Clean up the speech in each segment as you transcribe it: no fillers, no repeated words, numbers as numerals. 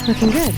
Looking good.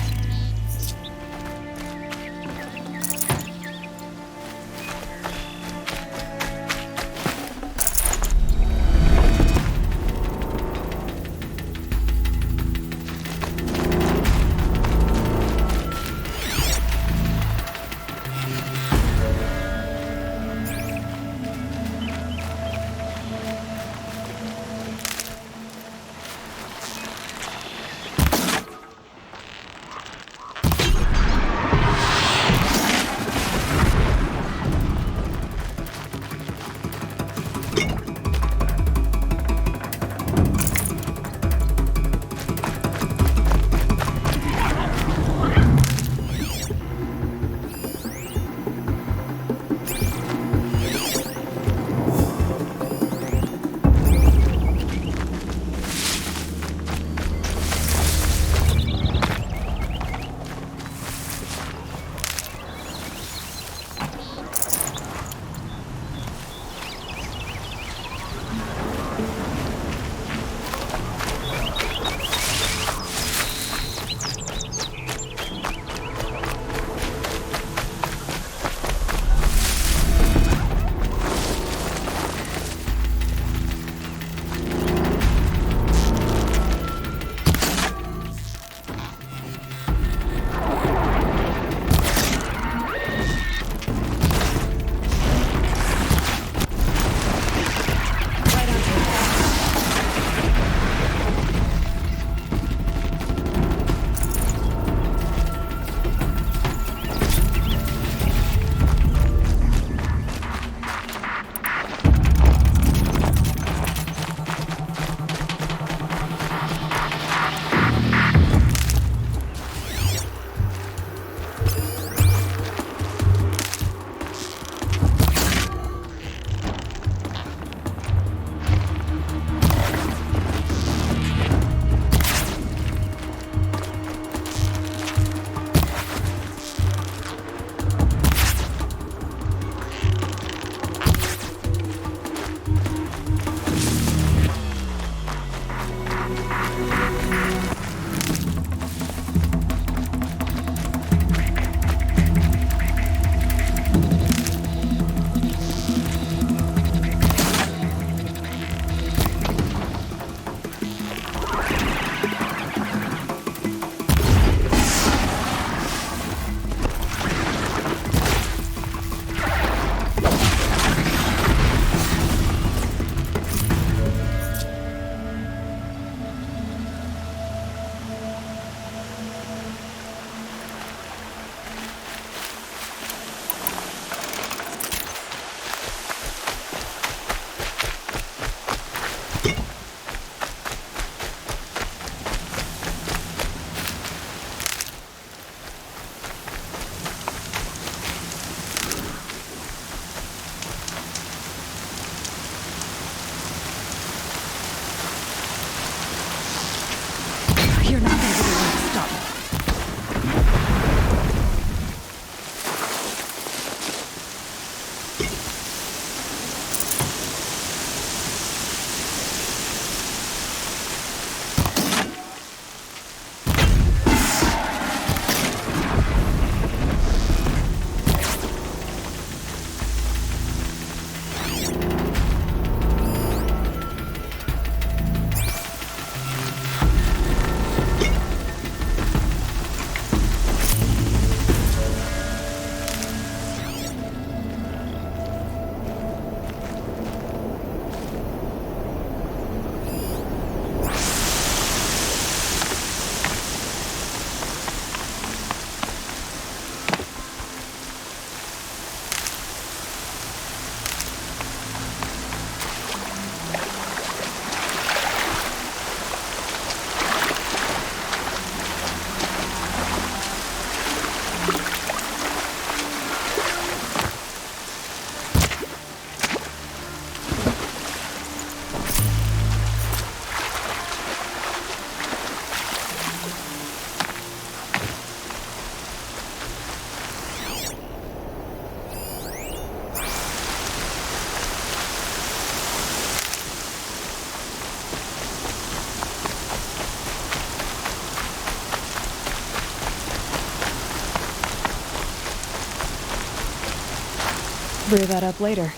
brew that up later.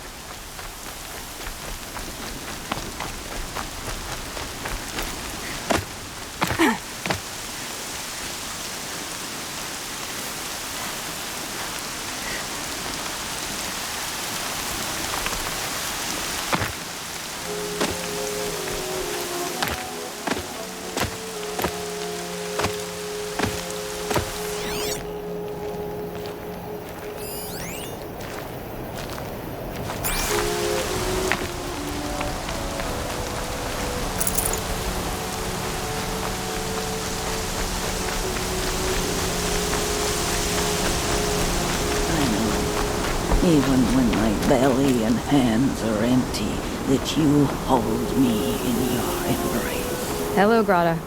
Even when my belly and hands are empty, that you hold me in your embrace. Hello, Grata.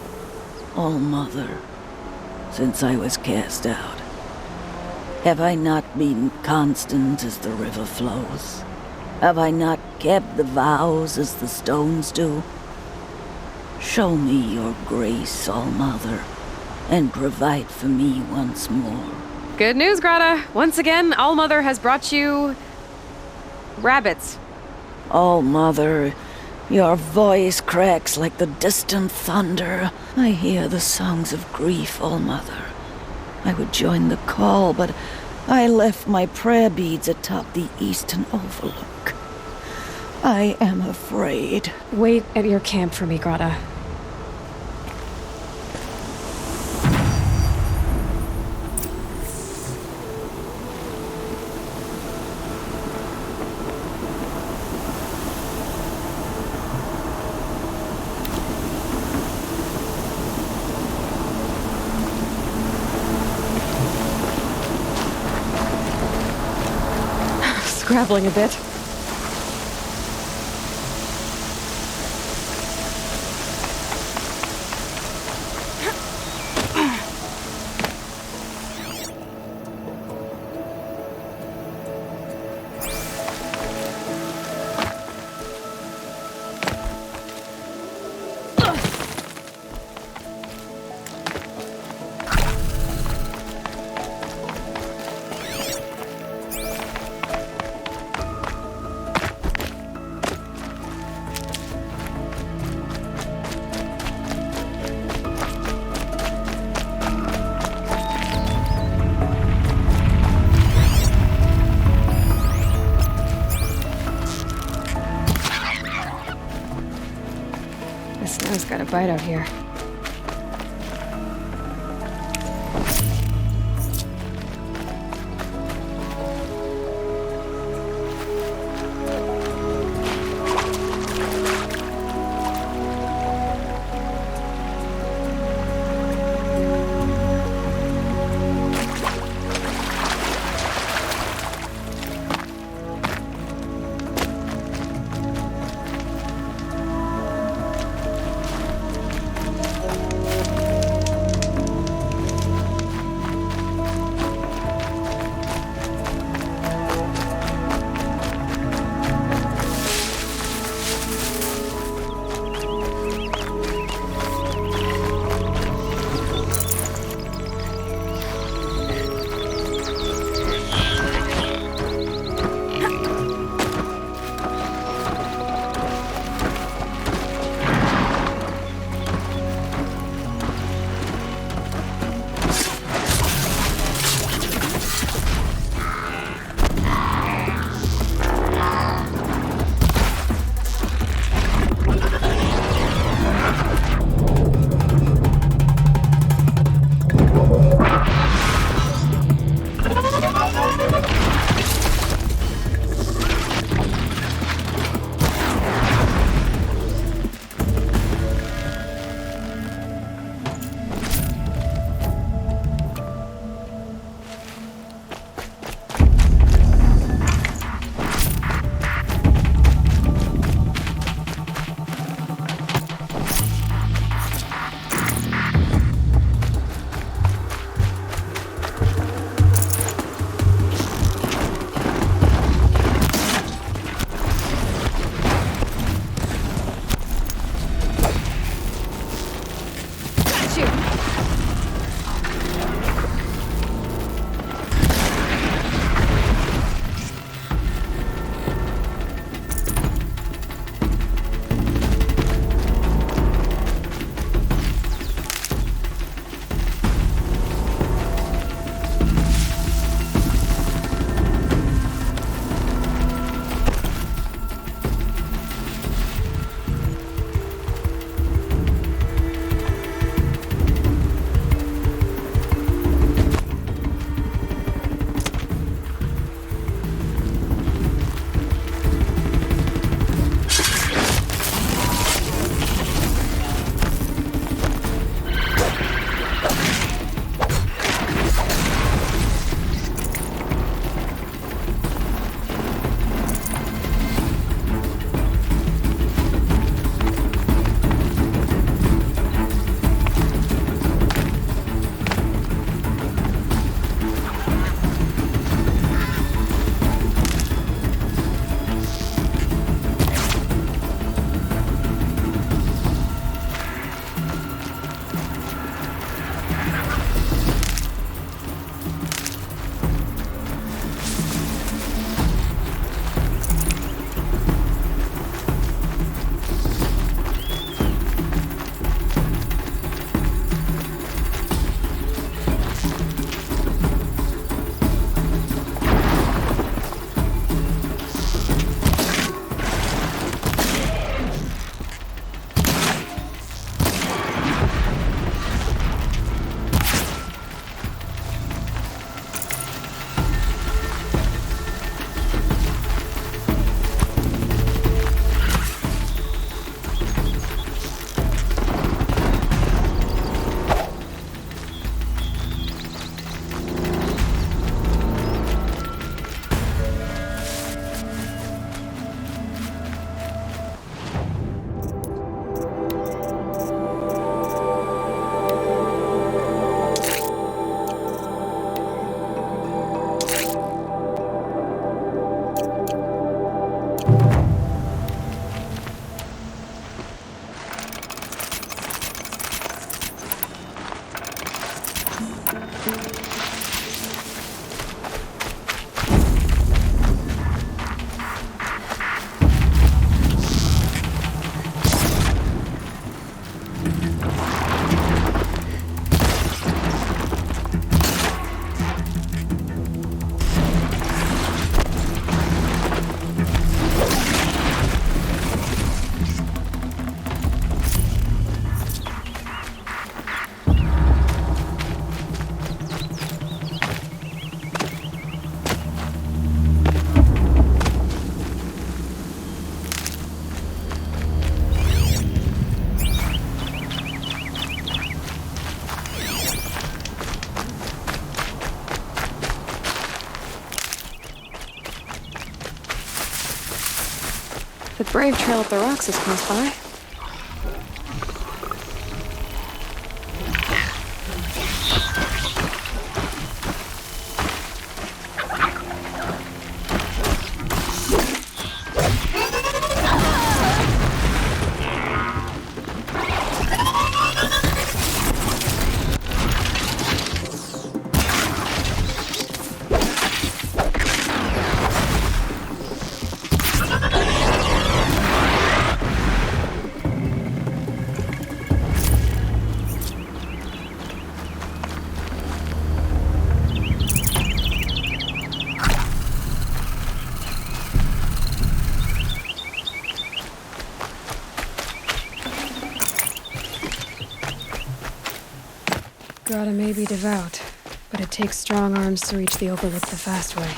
Oh, Mother, since I was cast out, have I not been constant as the river flows? Have I not kept the vows as the stones do? Show me your grace, All Mother, and provide for me once more. Good news, Grata. Once again, All-Mother has brought you... rabbits. Oh, Mother, your voice cracks like the distant thunder. I hear the songs of grief, All Mother. I would join the call, but I left my prayer beads atop the eastern overlook. I am afraid. Wait at your camp for me, Grata. Scrabbling a bit. Snow's got a bite out here. The Brave Trail up the rocks is close by. Grata may be devout, but it takes strong arms to reach the overlook the fast way.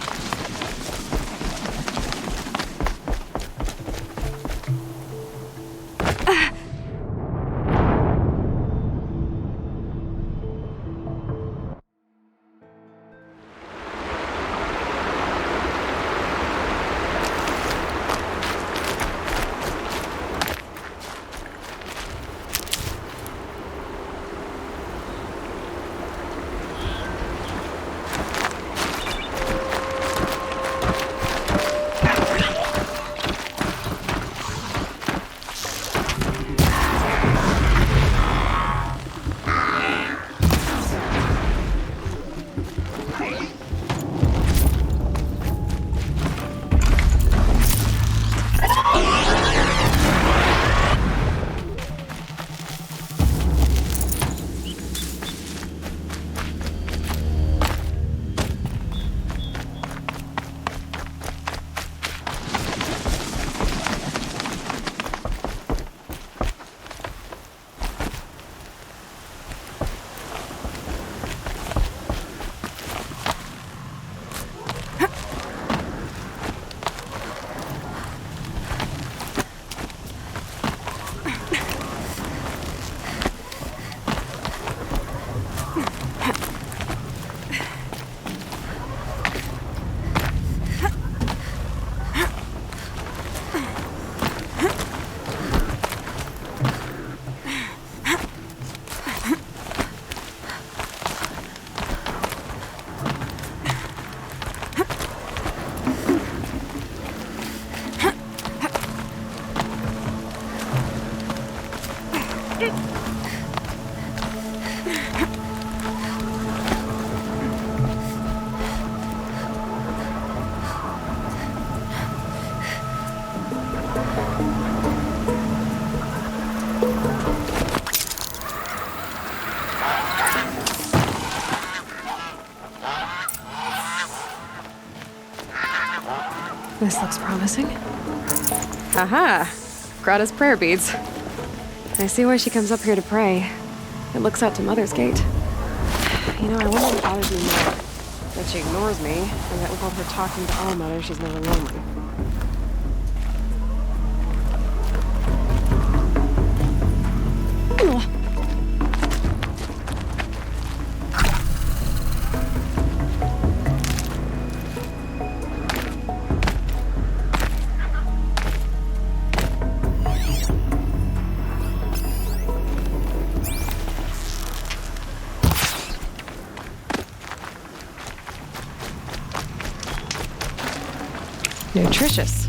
This looks promising. Aha! Grata's prayer beads. I see why she comes up here to pray. It looks out to Mother's Gate. You know, I wonder what bothers me more. That she ignores me, and that with all her talking to All-Mother, she's never lonely. Nutritious.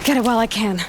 Get it while I can.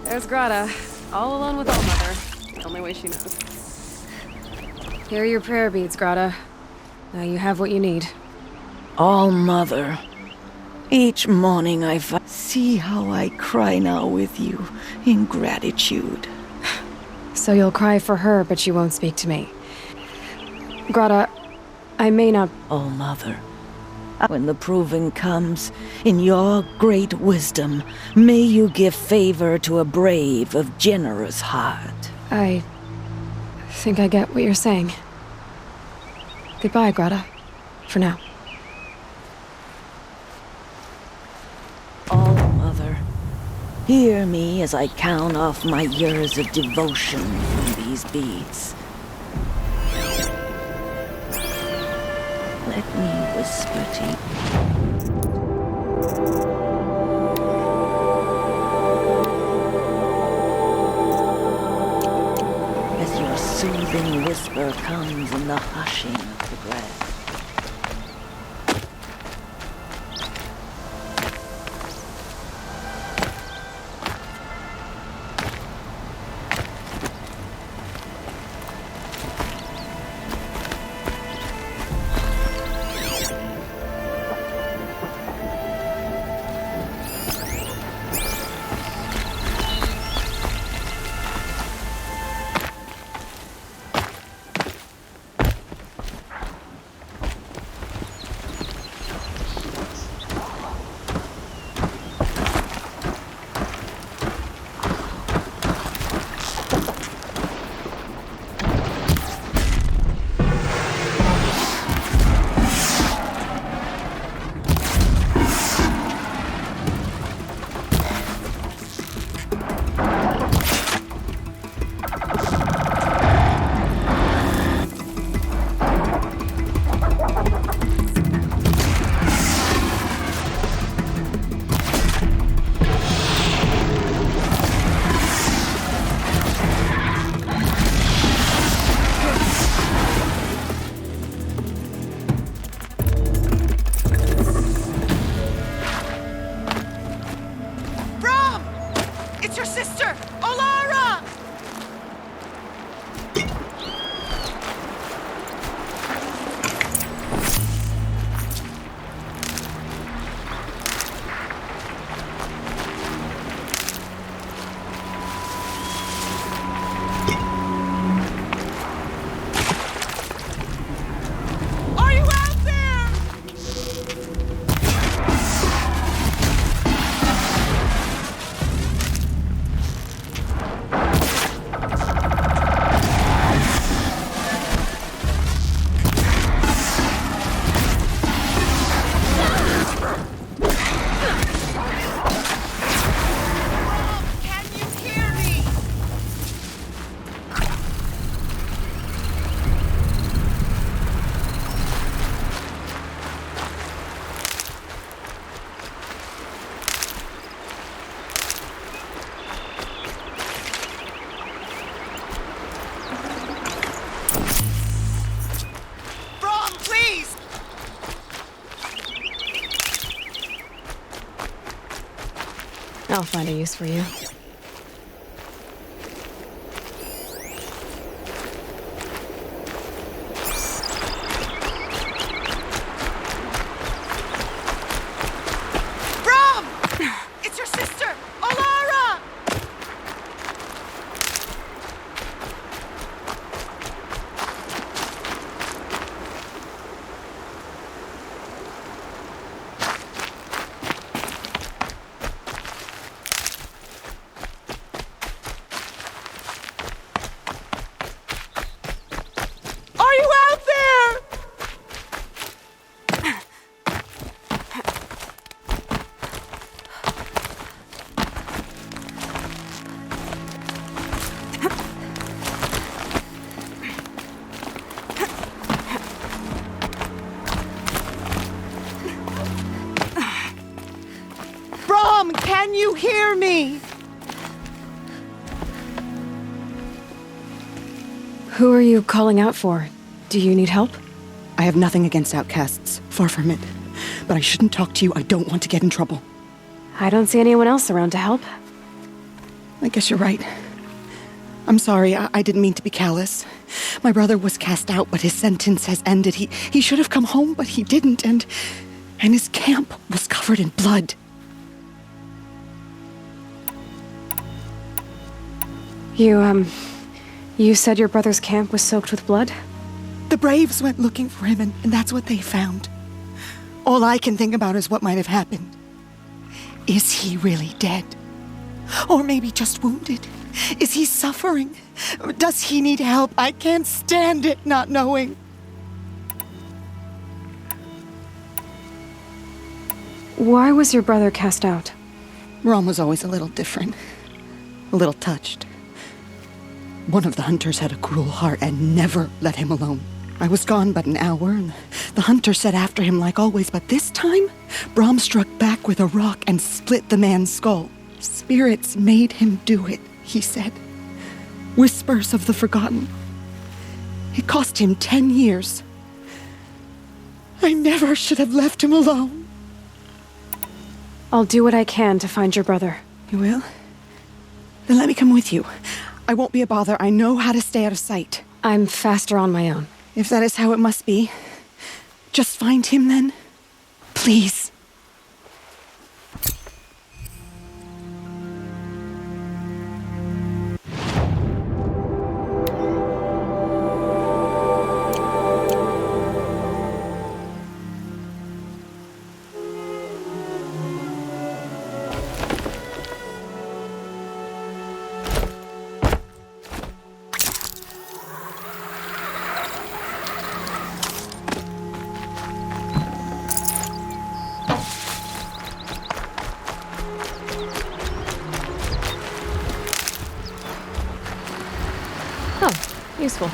There's Grata, all alone with All Mother. The only way she knows. Here are your prayer beads, Grata. Now you have what you need. All Mother. Each morning see how I cry now with you in gratitude. So you'll cry for her, but you won't speak to me. Grata, I may not... All Mother. When the proving comes, in your great wisdom, may you give favor to a brave of generous heart. I think I get what you're saying. Goodbye, Grata. For now. All Mother, hear me as I count off my years of devotion from these beads. Let me whisper to you. As your soothing whisper comes in the hushing of the grass. I'll find a use for you. Brom! It's your sister, Alara! Are you out there? Brom, can you hear me? Who are you calling out for? Do you need help? I have nothing against outcasts. Far from it. But I shouldn't talk to you. I don't want to get in trouble. I don't see anyone else around to help. I guess you're right. I'm sorry. I didn't mean to be callous. My brother was cast out, but his sentence has ended. He should have come home, but he didn't, and his camp was covered in blood. You said your brother's camp was soaked with blood? The Braves went looking for him, and that's what they found. All I can think about is what might have happened. Is he really dead? Or maybe just wounded? Is he suffering? Does he need help? I can't stand it not knowing. Why was your brother cast out? Rom was always a little different. A little touched. One of the hunters had a cruel heart and never let him alone. I was gone but an hour, and the hunter set after him like always, but this time, Brom struck back with a rock and split the man's skull. Spirits made him do it, he said. Whispers of the forgotten. It cost him 10 years. I never should have left him alone. I'll do what I can to find your brother. You will? Then let me come with you. I won't be a bother. I know how to stay out of sight. I'm faster on my own. If that is how it must be, just find him then. Please. Oh, useful.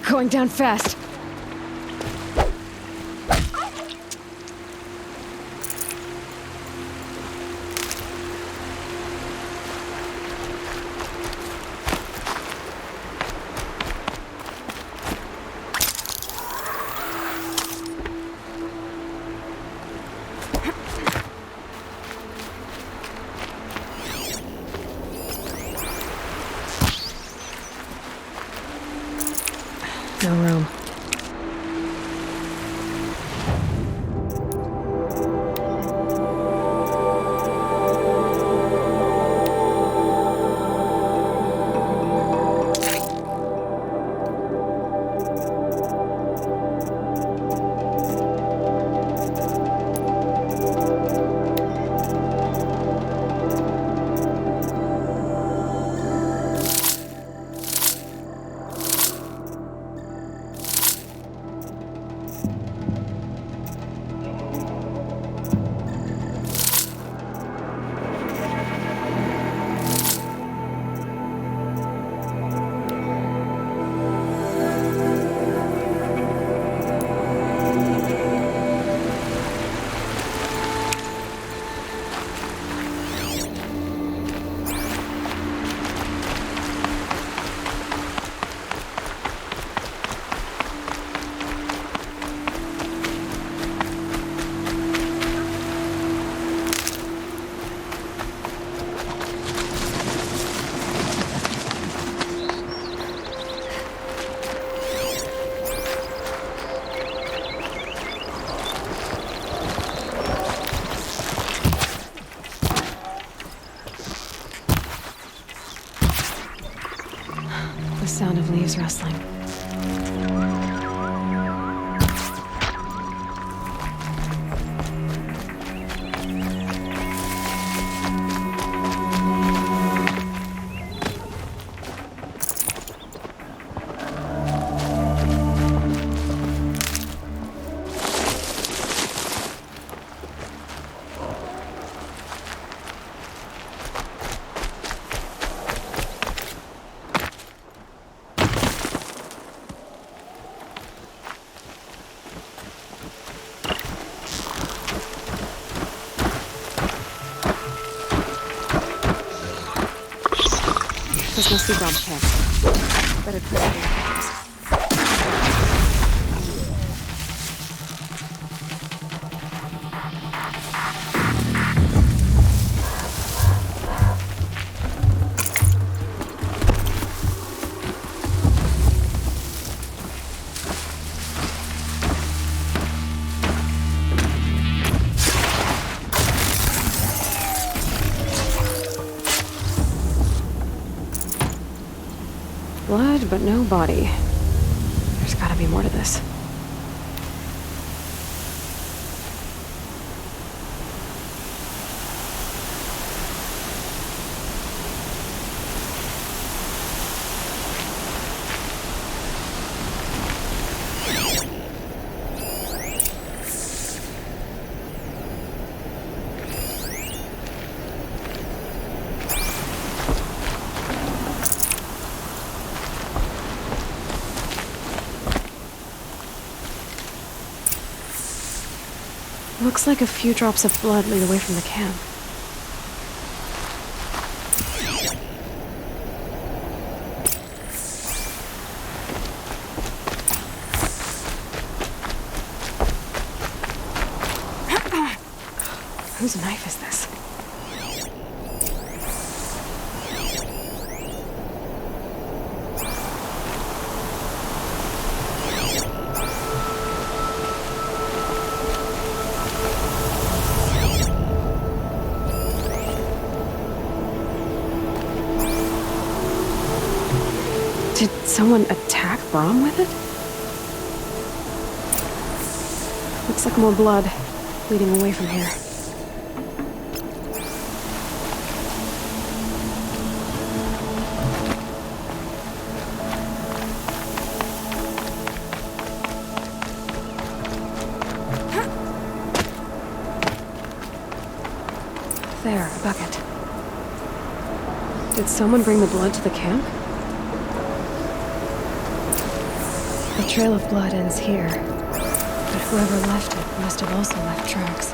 Going down fast. No room. The sound of leaves rustling. This must be Brom's camp. Better clear it. Blood, but no body. There's gotta be more to this. Looks like a few drops of blood lead away from the camp. Whose knife is this? Did someone attack Brom with it? Looks like more blood leading away from here. There, a bucket. Did someone bring the blood to the camp? The trail of blood ends here, but whoever left it must have also left tracks.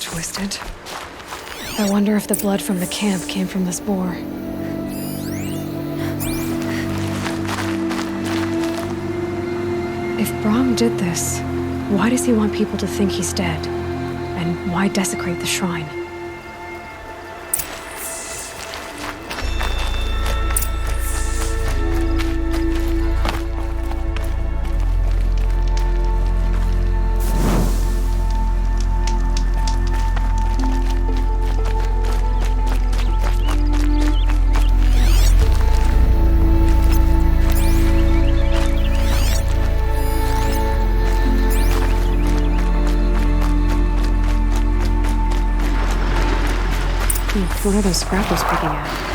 Twisted. I wonder if the blood from the camp came from this boar. If Brahm did this, why does he want people to think he's dead? And why desecrate the shrine? What are those scrappers picking at?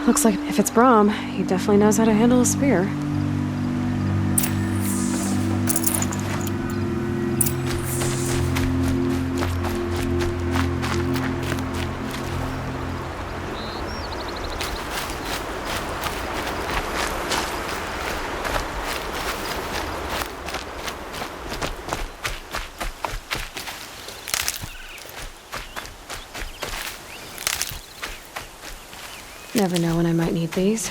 Looks like if it's Brahm, he definitely knows how to handle a spear. Never know when I might need these.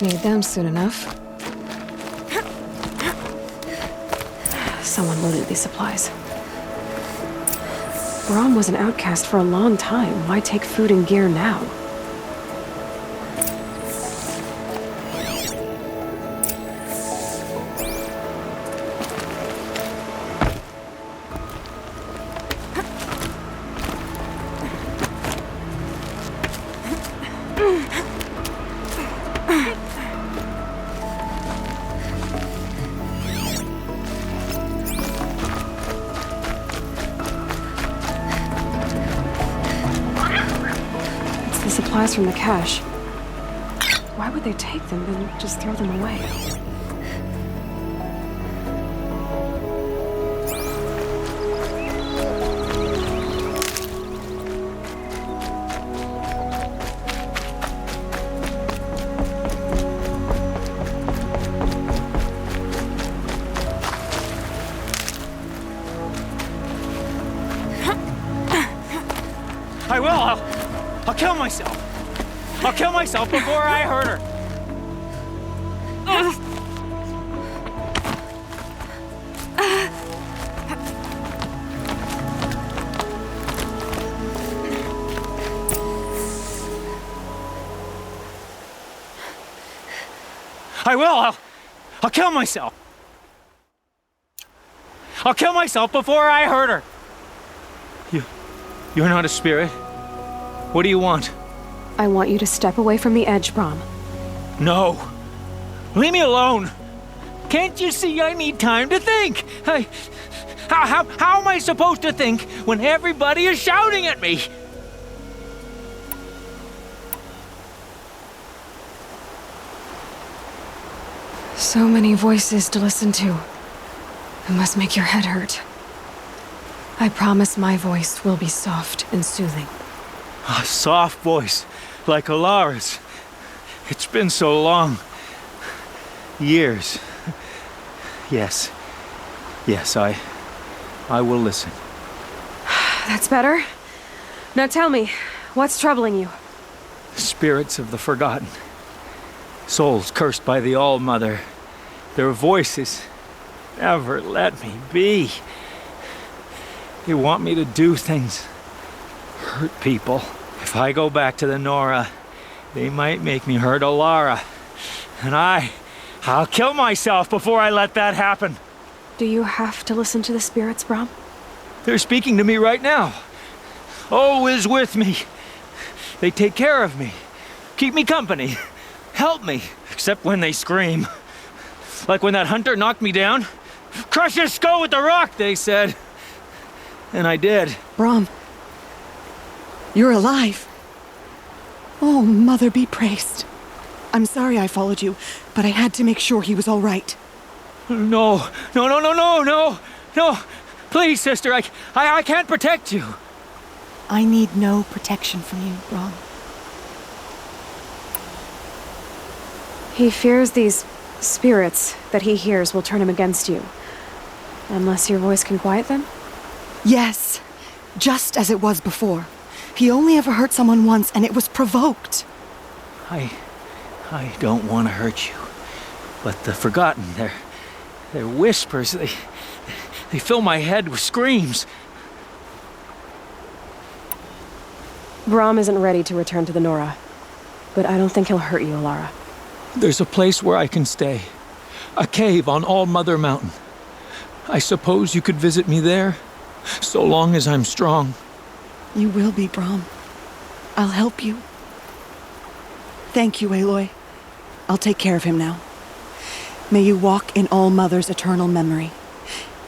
Need them soon enough. Someone loaded these supplies. Braum was an outcast for a long time. Why take food and gear now? Supplies from the cache. Why would they take them and just throw them away? I will! I'll kill myself! I'll kill myself before I hurt her! I will! I'll kill myself! I'll kill myself before I hurt her! You're not a spirit? What do you want? I want you to step away from the edge, Braum. No! Leave me alone! Can't you see I need time to think? How am I supposed to think when everybody is shouting at me? So many voices to listen to. It must make your head hurt. I promise my voice will be soft and soothing. A soft voice, like Alara's. It's been so long. Years. Yes. Yes, I will listen. That's better. Now tell me, what's troubling you? Spirits of the forgotten. Souls cursed by the All-Mother. Their voices never let me be. They want me to do things. Hurt people. If I go back to the Nora, they might make me hurt Alara. And I'll kill myself before I let that happen. Do you have to listen to the spirits, Braum? They're speaking to me right now. O is with me. They take care of me. Keep me company. Help me. Except when they scream. Like when that hunter knocked me down. Crush his skull with the rock, they said. And I did. Braum. You're alive. Oh, Mother be praised. I'm sorry I followed you, but I had to make sure he was all right. No. Please, sister, I can't protect you. I need no protection from you, Braum. He fears these spirits that he hears will turn him against you. Unless your voice can quiet them? Yes, just as it was before. He only ever hurt someone once, and it was provoked. I don't want to hurt you. But the forgotten, their whispers, they fill my head with screams. Braum isn't ready to return to the Nora. But I don't think he'll hurt you, Alara. There's a place where I can stay. A cave on All-Mother Mountain. I suppose you could visit me there, so long as I'm strong. You will be, Braum. I'll help you. Thank you, Aloy. I'll take care of him now. May you walk in All Mother's eternal memory,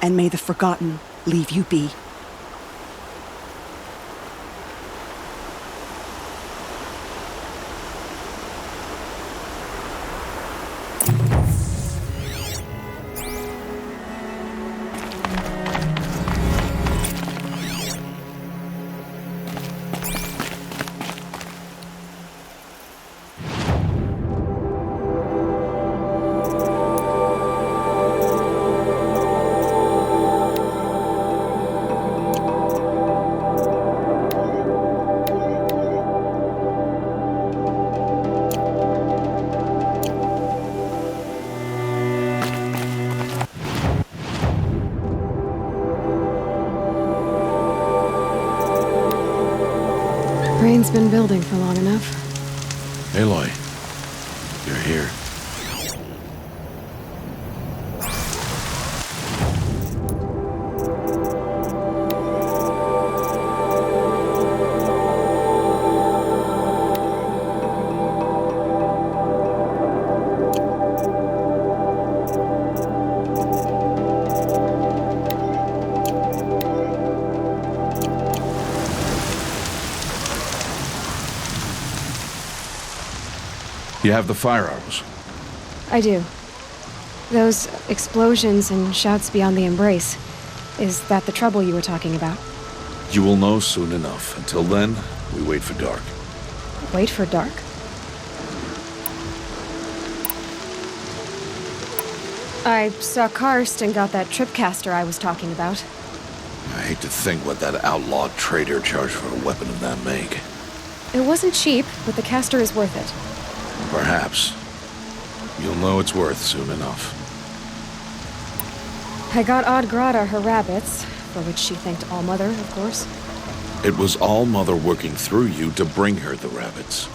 and may the forgotten leave you be. Rain's been building for long enough. Aloy, you're here. You have the firearms. I do. Those explosions and shouts beyond the embrace. Is that the trouble you were talking about? You will know soon enough. Until then, we wait for dark. Wait for dark? I saw Karst and got that tripcaster I was talking about. I hate to think what that outlaw trader charged for a weapon of that make. It wasn't cheap, but the caster is worth it. Perhaps. You'll know it's worth soon enough. I got Odd Grata her rabbits, for which she thanked All Mother, of course. It was All Mother working through you to bring her the rabbits.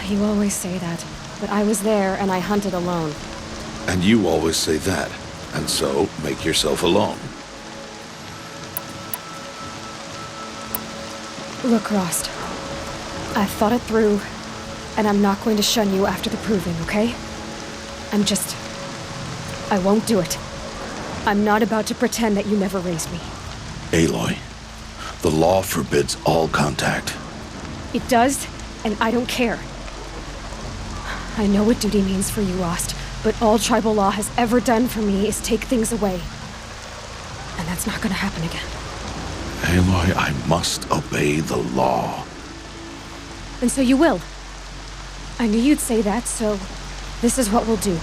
You always say that, but I was there and I hunted alone. And you always say that, and so make yourself alone. Look, Rost. I thought it through, and I'm not going to shun you after the proving, okay? I won't do it. I'm not about to pretend that you never raised me. Aloy, the law forbids all contact. It does, and I don't care. I know what duty means for you, Rost, but all tribal law has ever done for me is take things away. And that's not gonna happen again. Aloy, I must obey the law. And so you will. I knew you'd say that, so this is what we'll do.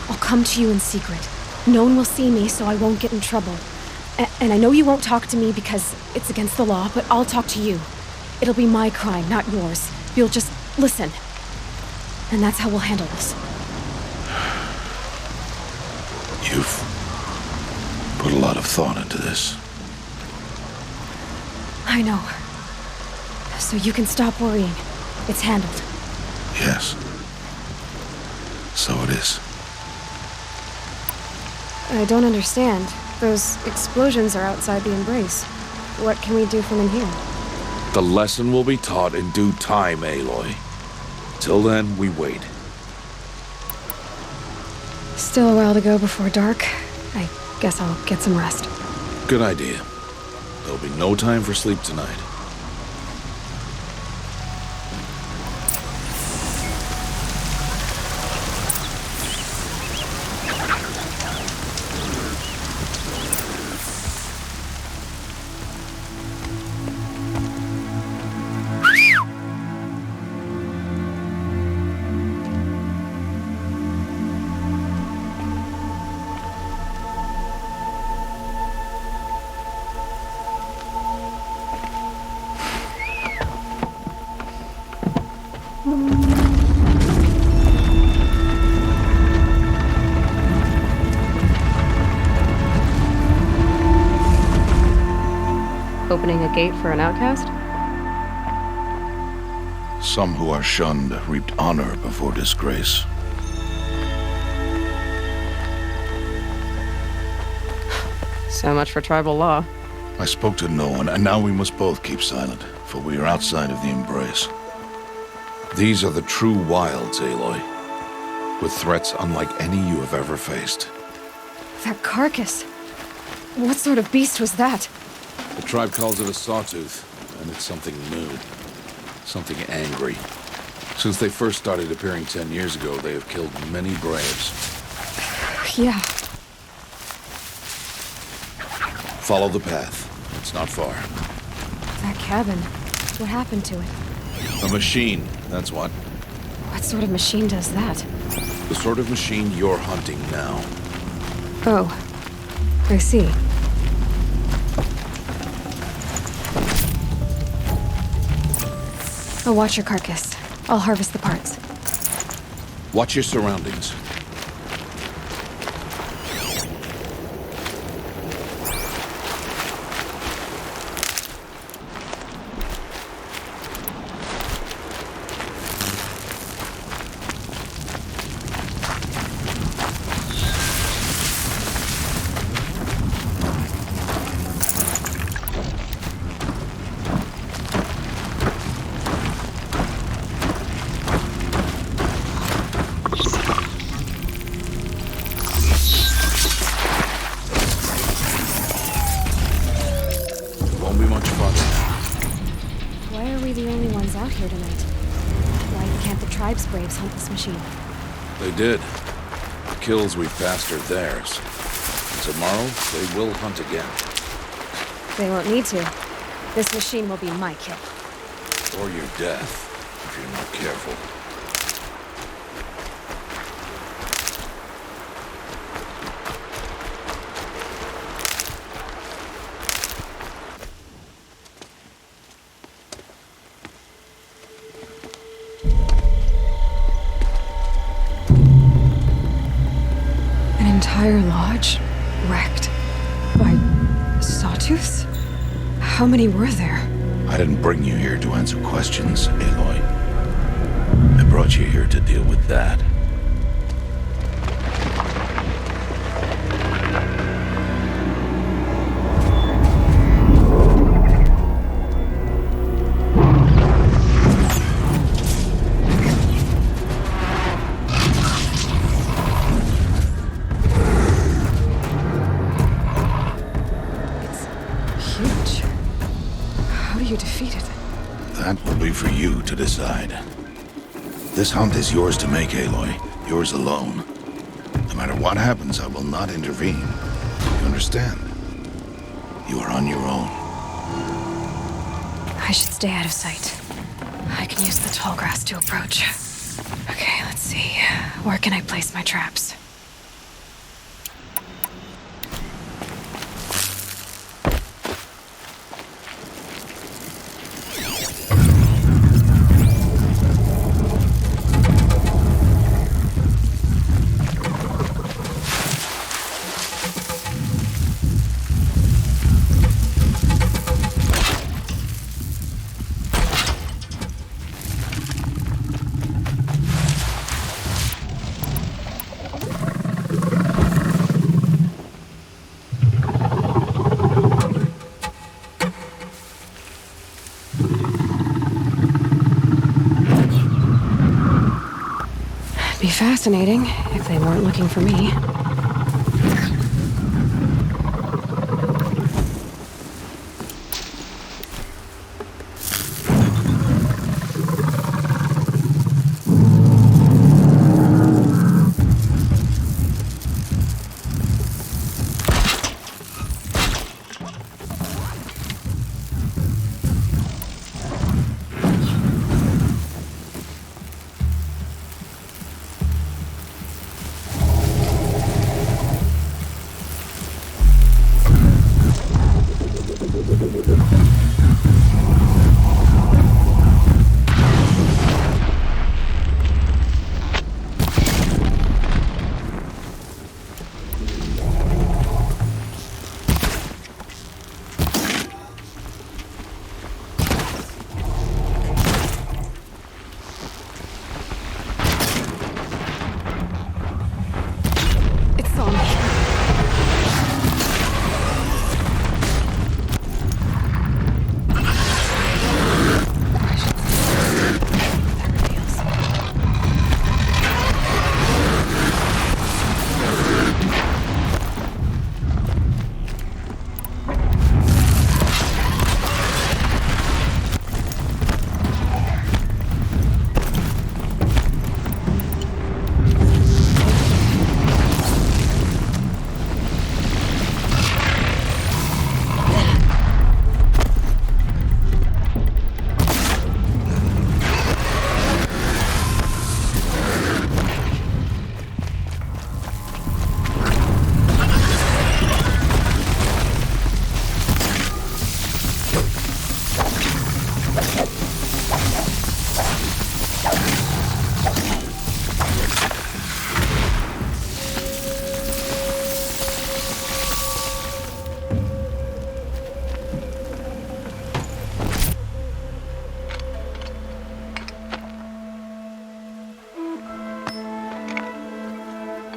I'll come to you in secret. No one will see me, so I won't get in trouble. And I know you won't talk to me because it's against the law, but I'll talk to you. It'll be my crime, not yours. You'll just listen. And that's how we'll handle this. You've put a lot of thought into this. I know. So you can stop worrying. It's handled. Yes. So it is. I don't understand. Those explosions are outside the embrace. What can we do from in here? The lesson will be taught in due time, Aloy. Till then, we wait. Still a while to go before dark. I guess I'll get some rest. Good idea. There'll be no time for sleep tonight. Opening a gate for an outcast? Some who are shunned reaped honor before disgrace. So much for tribal law. I spoke to no one, and now we must both keep silent, for we are outside of the embrace. These are the true wilds, Aloy. with threats unlike any you have ever faced. That carcass. What sort of beast was that? The tribe calls it a sawtooth, and it's something new. Something angry. Since they first started appearing 10 years ago, they have killed many braves. Yeah. Follow the path. It's not far. That cabin. What happened to it? A machine, that's what. What sort of machine does that? The sort of machine you're hunting now. Oh. I see. I'll watch your carcass. I'll harvest the parts. Watch your surroundings. Out here tonight. Why can't the tribe's braves hunt this machine? They did. The kills we passed are theirs. And tomorrow, they will hunt again. They won't need to. This machine will be my kill. Or your death, if you're not careful. Entire lodge wrecked by sawtooths? How many were there? I didn't bring you here to answer questions, Aloy. I brought you here to deal with that. That will be for you to decide. This hunt is yours to make, Aloy. Yours alone. No matter what happens, I will not intervene. You understand? You are on your own. I should stay out of sight. I can use the tall grass to approach. Okay, let's see. Where can I place my traps? Be fascinating if they weren't looking for me.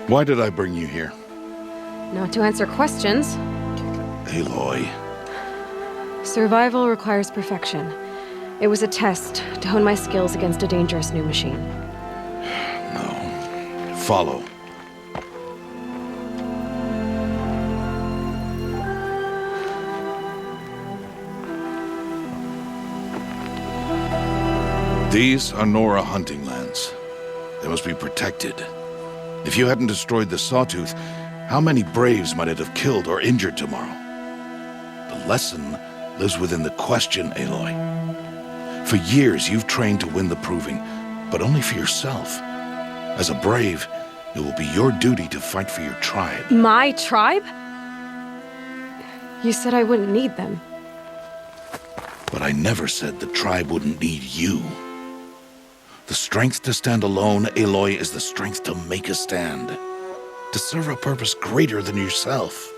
Why did I bring you here? Not to answer questions. Aloy. Survival requires perfection. It was a test to hone my skills against a dangerous new machine. No. Follow. These are Nora hunting lands. They must be protected. If you hadn't destroyed the Sawtooth, how many Braves might it have killed or injured tomorrow? The lesson lives within the question, Aloy. For years, you've trained to win the proving, but only for yourself. As a Brave, it will be your duty to fight for your tribe. My tribe? You said I wouldn't need them. But I never said the tribe wouldn't need you. The strength to stand alone, Aloy, is the strength to make a stand. To serve a purpose greater than yourself.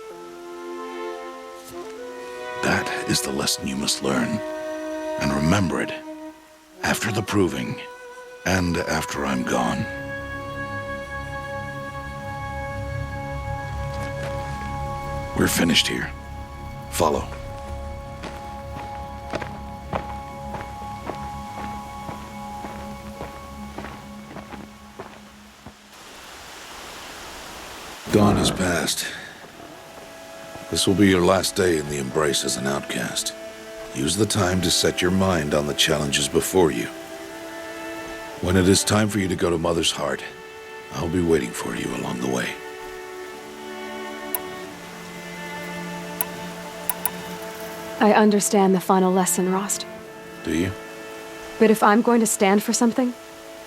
That is the lesson you must learn. And remember it. After the proving. And after I'm gone. We're finished here. Follow. Dawn has passed. This will be your last day in the Embrace as an outcast. Use the time to set your mind on the challenges before you. When it is time for you to go to Mother's Heart, I'll be waiting for you along the way. I understand the final lesson, Rost. Do you? But if I'm going to stand for something,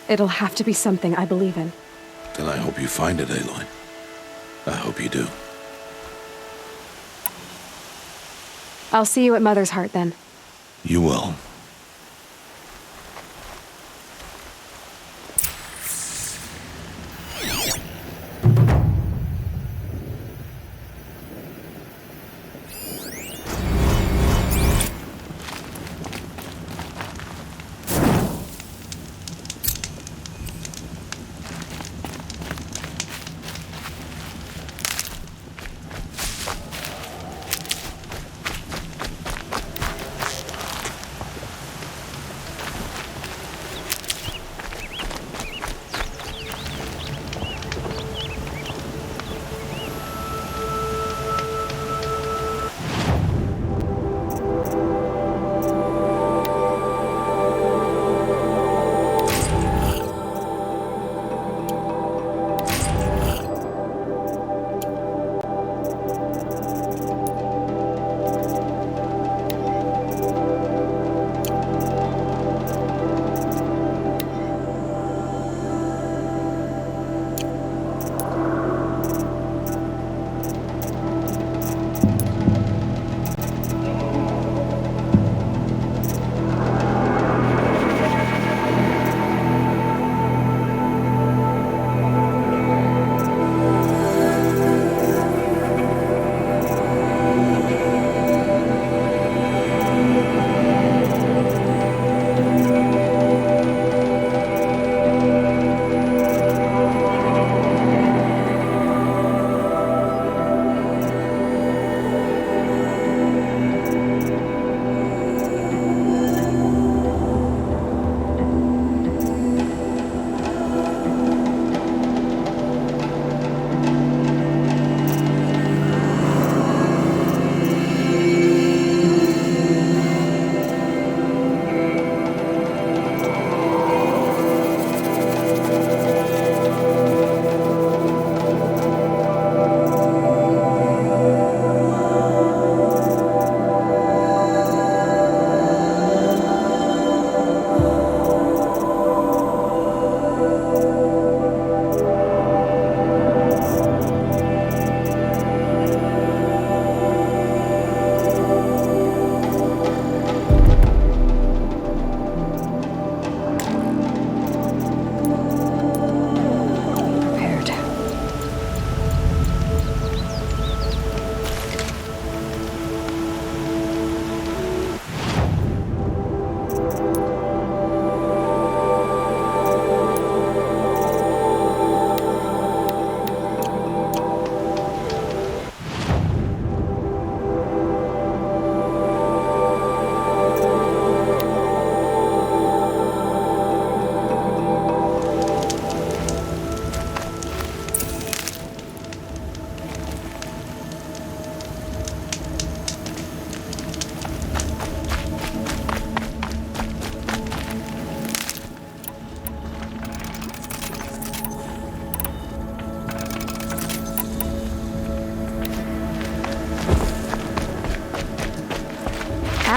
it'll have to be something I believe in. Then I hope you find it, Aloy. I hope you do. I'll see you at Mother's Heart then. You will.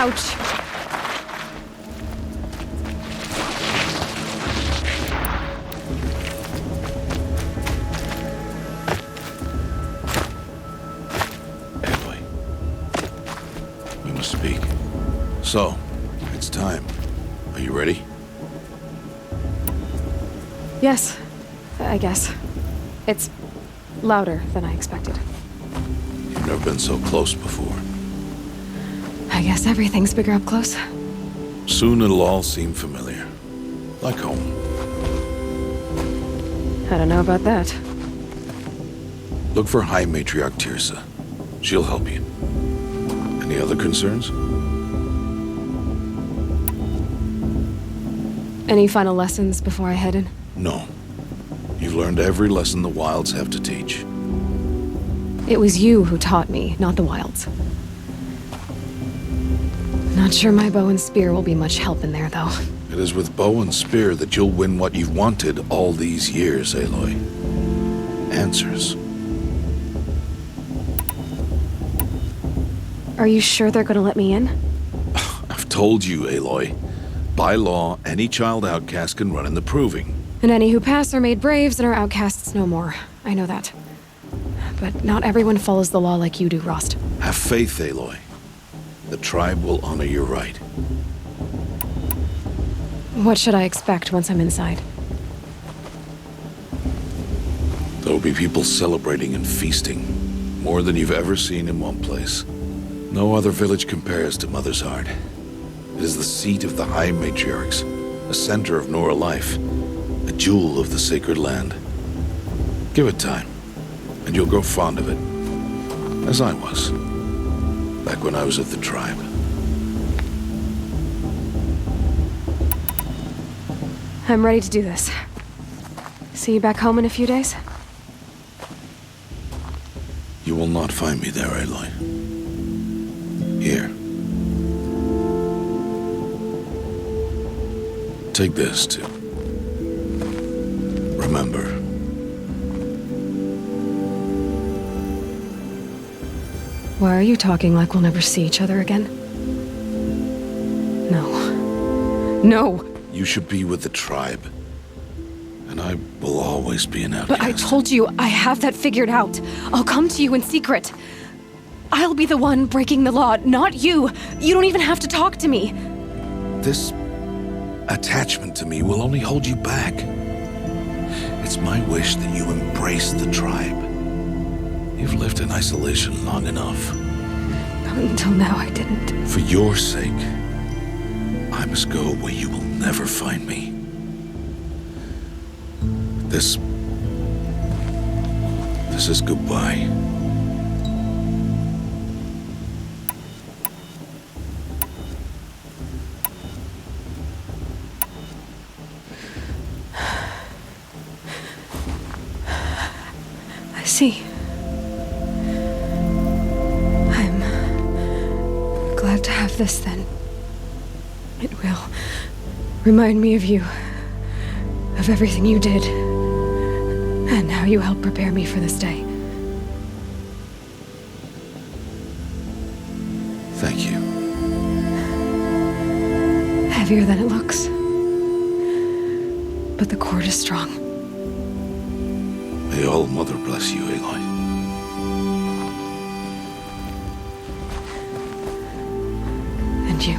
Ouch. Aloy, we must speak. So, it's time. Are you ready? Yes, I guess. It's louder than I expected. You've never been so close before. I guess everything's bigger up close. Soon it'll all seem familiar. Like home. I don't know about that. Look for High Matriarch Tirsa. She'll help you. Any other concerns? Any final lessons before I head in? No. You've learned every lesson the Wilds have to teach. It was you who taught me, not the Wilds. Not sure my bow and spear will be much help in there, though. It is with bow and spear that you'll win what you've wanted all these years, Aloy. Answers. Are you sure they're gonna let me in? I've told you, Aloy. By law, any child outcast can run in the proving. And any who pass are made braves and are outcasts no more. I know that. But not everyone follows the law like you do, Rost. Have faith, Aloy. The tribe will honor your right. What should I expect once I'm inside? There will be people celebrating and feasting. More than you've ever seen in one place. No other village compares to Mother's Heart. It is the seat of the High Matriarchs, a center of Nora life, a jewel of the sacred land. Give it time, and you'll grow fond of it. As I was, back when I was at the tribe. I'm ready to do this. See you back home in a few days? You will not find me there, Aloy. Here. Take this, too. Remember. Why are you talking like we'll never see each other again? No. No! You should be with the tribe. And I will always be an outcast. But I told you, I have that figured out. I'll come to you in secret. I'll be the one breaking the law, not you. You don't even have to talk to me. This attachment to me will only hold you back. It's my wish that you embrace the tribe. You've lived in isolation long enough. Until now, I didn't. For your sake, I must go where you will never find me. This is goodbye. I see. I'm glad to have this then. It will remind me of you, of everything you did, and how you helped prepare me for this day. Thank you. Heavier than it looks. But the cord is strong. May All Mother bless you, Aloy. And you.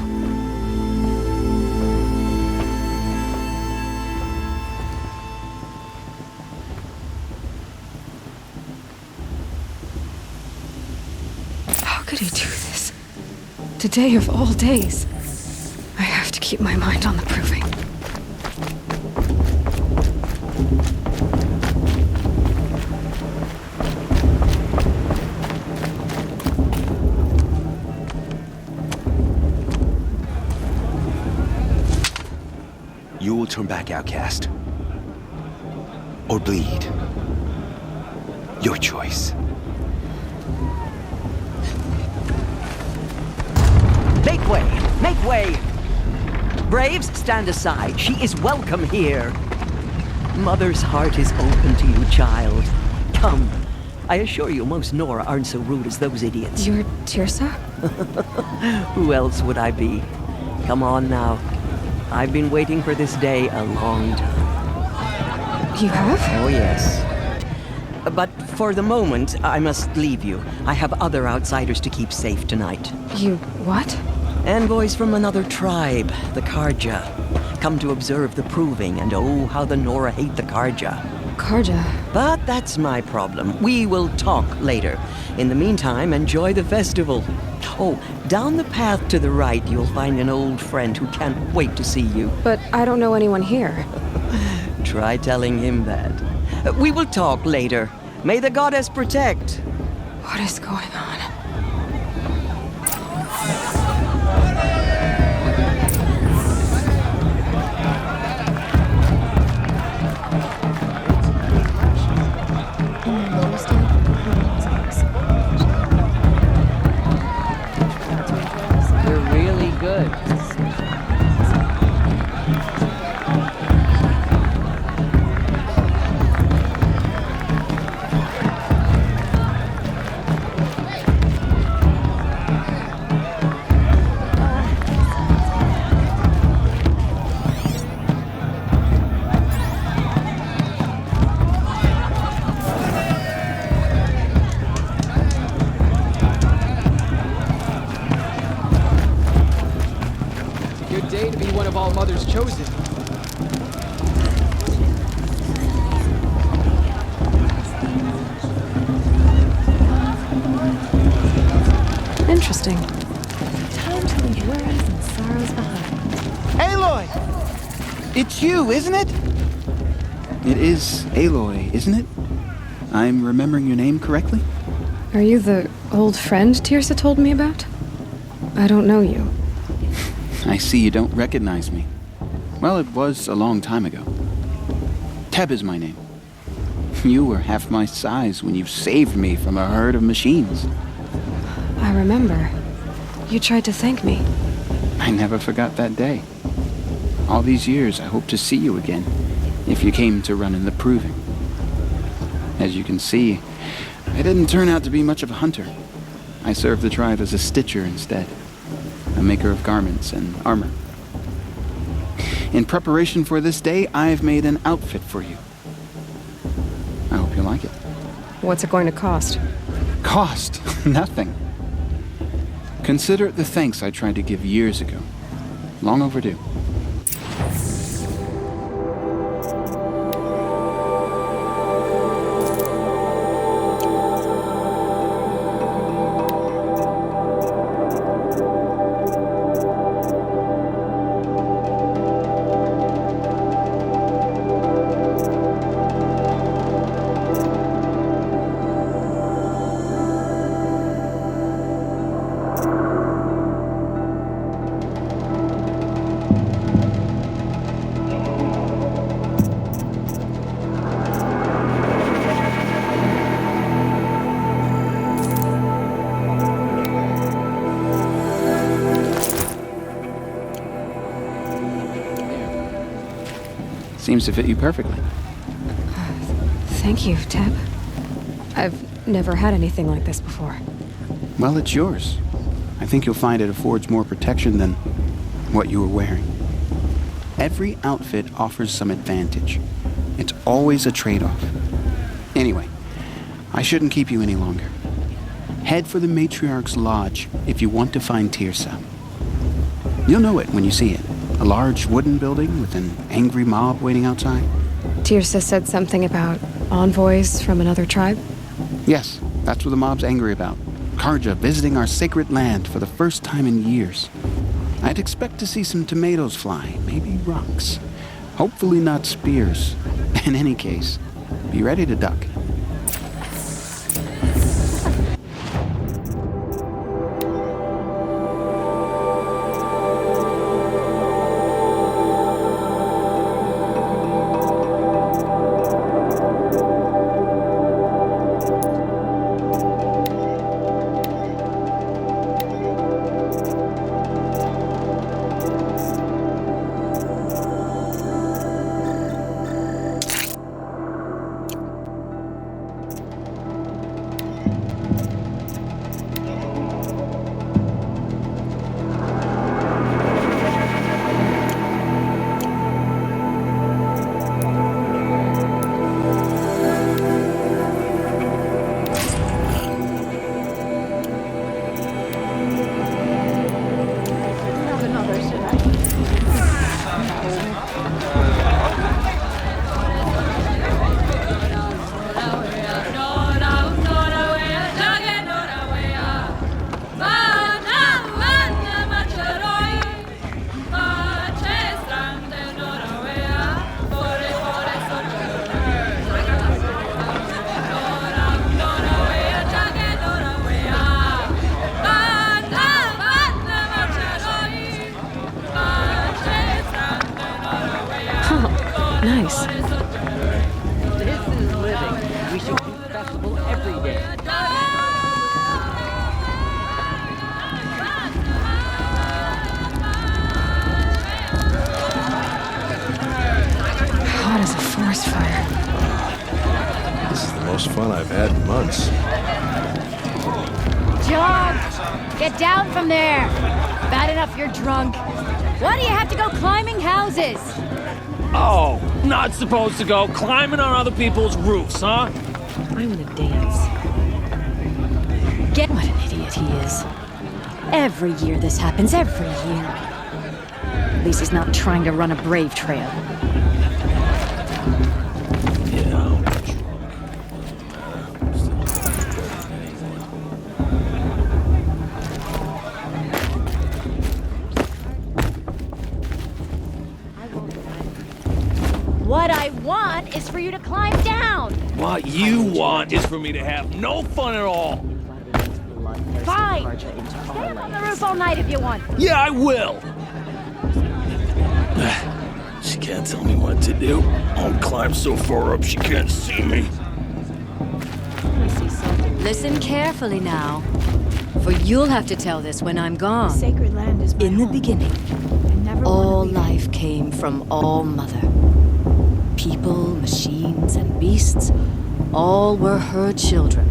How could he do this? Today of all days. I have to keep my mind on the proving. You will turn back, outcast. Or bleed. Your choice. Make way! Make way! Braves, stand aside. She is welcome here. Mother's heart is open to you, child. Come. I assure you, most Nora aren't so rude as those idiots. You're Tirsa? Who else would I be? Come on now. I've been waiting for this day a long time. You have? Oh, yes. But for the moment, I must leave you. I have other outsiders to keep safe tonight. You what? Envoys from another tribe, the Karja. Come to observe the proving, and oh, how the Nora hate the Karja. Karja. But that's my problem. We will talk later. In the meantime, enjoy the festival. Oh, down the path to the right, you'll find an old friend who can't wait to see you. But I don't know anyone here. Try telling him that. We will talk later. May the goddess protect. What is going on? They're really good. Good day to be one of all mothers chosen. Interesting. Time to leave worries and sorrows behind. Aloy! It's you, isn't it? It is Aloy, isn't it? I'm remembering your name correctly? Are you the old friend Tirsa told me about? I don't know you. I see you don't recognize me. Well, it was a long time ago. Teb is my name. You were half my size when you saved me from a herd of machines. I remember. You tried to thank me. I never forgot that day. All these years, I hope to see you again, if you came to run in the proving. As you can see, I didn't turn out to be much of a hunter. I served the tribe as a stitcher instead, a maker of garments and armor. In preparation for this day, I've made an outfit for you. I hope you like it. What's it going to cost? Cost? Nothing. Consider it the thanks I tried to give years ago. Long overdue. Seems to fit you perfectly. Thank you, Teb. I've never had anything like this before. Well, it's yours. I think you'll find it affords more protection than what you were wearing. Every outfit offers some advantage. It's always a trade-off. Anyway, I shouldn't keep you any longer. Head for the Matriarch's Lodge if you want to find Tirsa. You'll know it when you see it. A large wooden building with an angry mob waiting outside. Tirsa said something about envoys from another tribe? Yes, that's what the mob's angry about. Karja visiting our sacred land for the first time in years. I'd expect to see some tomatoes fly, maybe rocks. Hopefully not spears. In any case, be ready to duck. Nice. This is living. We should do festival every day. Hot as a forest fire. This is the most fun I've had in months. John! Get down from there! Bad enough you're drunk. Why do you have to go climbing houses? Oh, not supposed to go climbing on other people's roofs, huh? I want to dance. What an idiot he is. Every year this happens, every year. At least he's not trying to run a brave trail. What I want is for you to climb down! What you want is for me to have no fun at all. Fine! Stay up on the roof all night if you want. Yeah, I will! She can't tell me what to do. I'll climb so far up she can't see me. Listen carefully now, for you'll have to tell this when I'm gone. Sacred land is my In the home. beginning, I never all wanna leave. life came from All Mother. People, machines, and beasts, all were her children.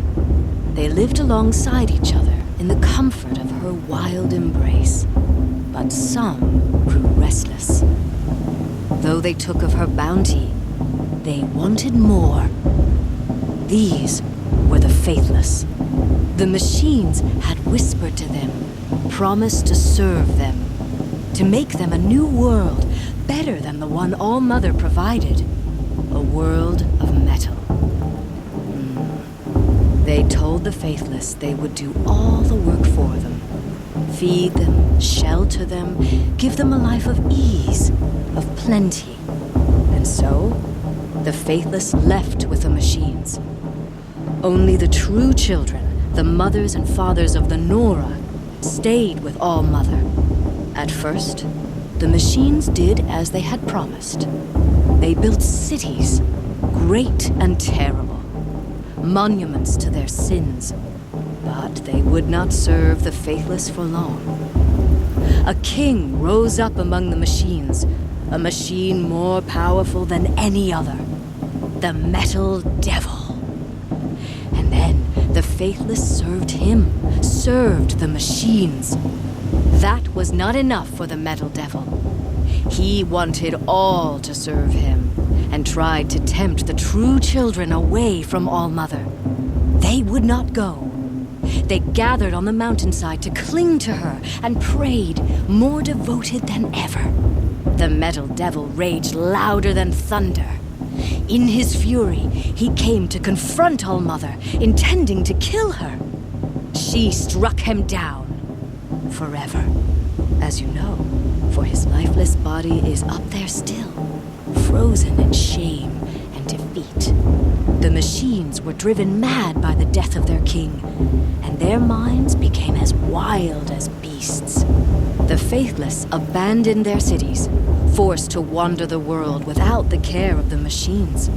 They lived alongside each other in the comfort of her wild embrace. But some grew restless. Though they took of her bounty, they wanted more. These were the faithless. The machines had whispered to them, promised to serve them, to make them a new world, better than the one All Mother provided. A world of metal. They told the faithless they would do all the work for them. Feed them, shelter them, give them a life of ease, of plenty. And so, the faithless left with the machines. Only the true children, the mothers and fathers of the Nora, stayed with All Mother. At first, the machines did as they had promised. They built cities, great and terrible, monuments to their sins, but they would not serve the faithless for long. A king rose up among the machines, a machine more powerful than any other, the Metal Devil. And then the faithless served him, served the machines. That was not enough for the Metal Devil. He wanted all to serve him, and tried to tempt the true children away from All Mother. They would not go. They gathered on the mountainside to cling to her and prayed, more devoted than ever. The Metal Devil raged louder than thunder. In his fury, he came to confront All Mother, intending to kill her. She struck him down. Forever. As you know, for his lifeless body is up there still, frozen in shame and defeat. The machines were driven mad by the death of their king, and their minds became as wild as beasts. The faithless abandoned their cities, forced to wander the world without the care of the machines.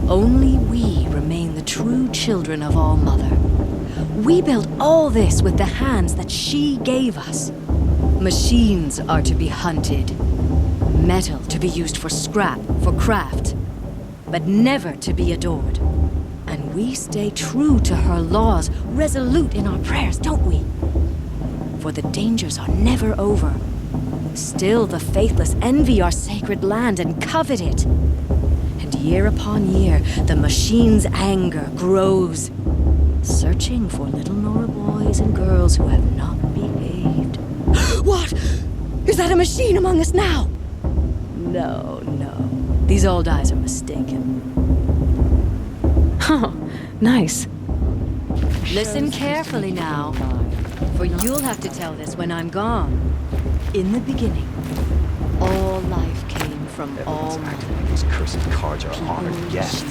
Only we remain the true children of All Mother. We built all this with the hands that she gave us. Machines are to be hunted. Metal to be used for scrap, for craft. But never to be adored. And we stay true to her laws, resolute in our prayers, don't we? For the dangers are never over. Still the faithless envy our sacred land and covet it. And year upon year, the machine's anger grows, searching for little Nora boys and girls who have not behaved. What? Is that a machine among us now? No, no. These old eyes are mistaken. Oh, nice. Listen carefully now, for you'll have to tell this when I'm gone. In the beginning, all life came from All Mother. Those cursed cards are honored guests.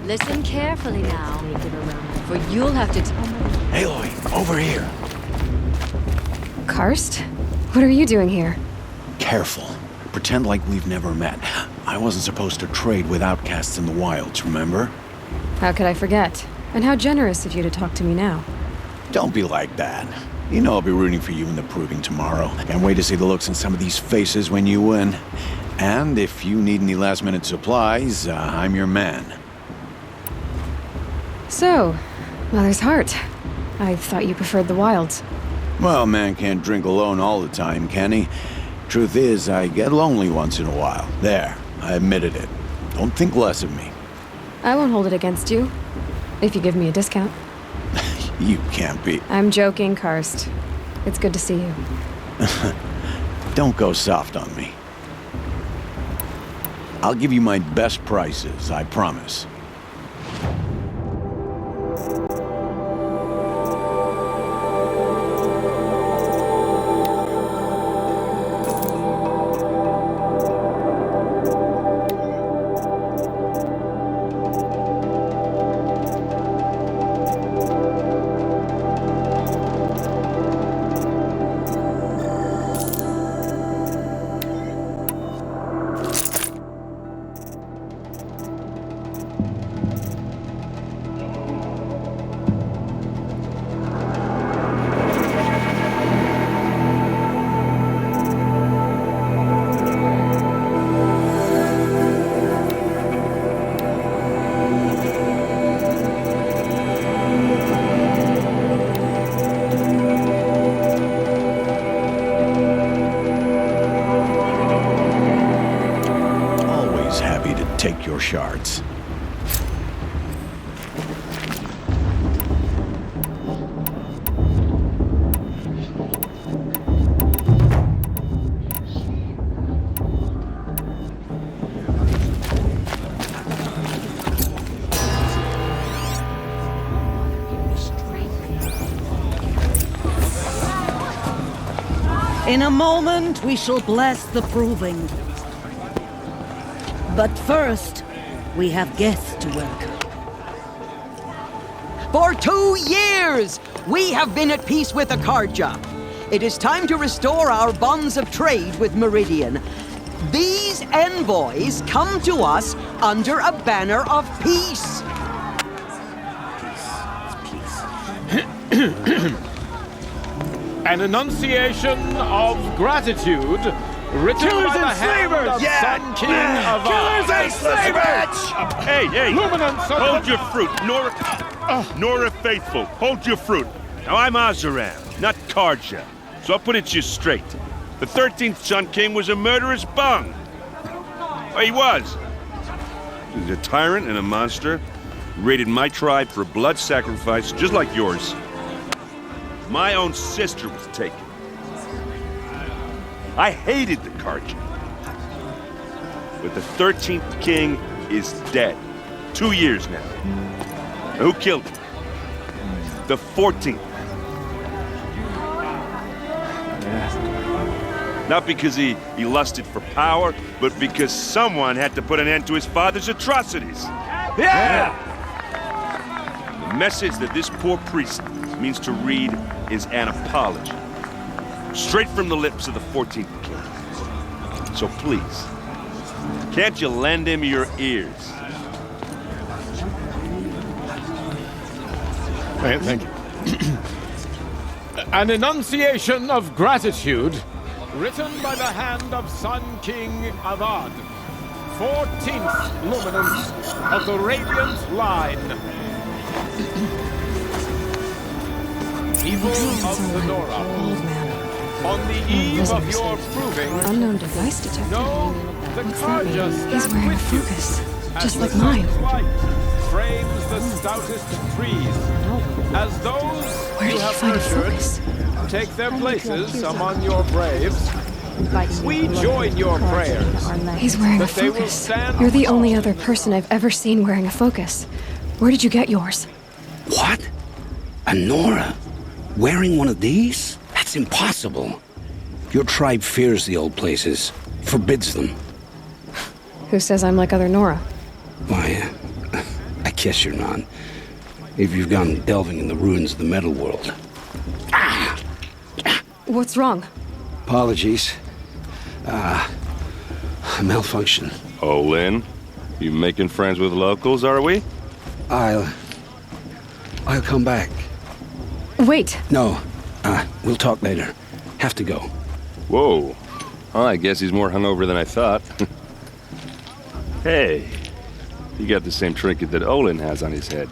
Listen carefully now, for you'll have to tell me. Aloy, over here. Karst? What are you doing here? Careful. Pretend like we've never met. I wasn't supposed to trade with outcasts in the wilds, remember? How could I forget? And how generous of you to talk to me now. Don't be like that. You know I'll be rooting for you in the proving tomorrow. Can't wait to see the looks in some of these faces when you win. And if you need any last-minute supplies, I'm your man. So, Mother's Heart. I thought you preferred the wilds. Well, man can't drink alone all the time, can he? Truth is, I get lonely once in a while. There, I admitted it. Don't think less of me. I won't hold it against you, if you give me a discount. You can't be. I'm joking, Karst. It's good to see you. Don't go soft on me. I'll give you my best prices, I promise. Take your shards. In a moment, we shall bless the proving. But first, we have guests to welcome. For 2 years, we have been at peace with Akarja. It is time to restore our bonds of trade with Meridian. These envoys come to us under a banner of peace. An enunciation of gratitude written Killers by the and hand slavers! of Sun King of Killers and slavers! Hey! Luminance of Hold the... your fruit, Nora Faithful. Hold your fruit. Now, I'm Azaran, not Karja. So I'll put it to you straight. The 13th Sun King was a murderous bung. Oh, he was. He was a tyrant and a monster. Raided my tribe for blood sacrifice, just like yours. My own sister was taken. I hated the Karja. But the 13th king is dead. 2 years now. Who killed him? The 14th. Not because he lusted for power, but because someone had to put an end to his father's atrocities. Yeah! The message that this poor priest means to read is an apology. Straight from the lips of the 14th king. So please, can't you lend him your ears? Thank you. An enunciation of gratitude written by the hand of Sun King Avad, 14th luminance of the Radiant Line. People of the Nora, on the eve of your proving, Unknown device detector. no, the Karja He's stand wearing a with you focus, as just the like mine. sun's light frames the stoutest trees, as those Where you did he have find a nurtured focus? take their places among your braves. We join your prayers. He's wearing a that they will focus. stand You're the only other person I've ever seen wearing a focus. Where did you get yours? What? A Nora? Wearing one of these? That's impossible. Your tribe fears the old places, forbids them. Who says I'm like other Nora? Why, I killed guess you're not. If you've gone delving in the ruins of the metal world. What's wrong? Apologies. Malfunction. Oh, Lynn? You making friends with locals, are we? I'll come back. Wait. No. We'll talk later. Have to go. Whoa. Well, I guess he's more hungover than I thought. Hey, you got the same trinket that Olin has on his head.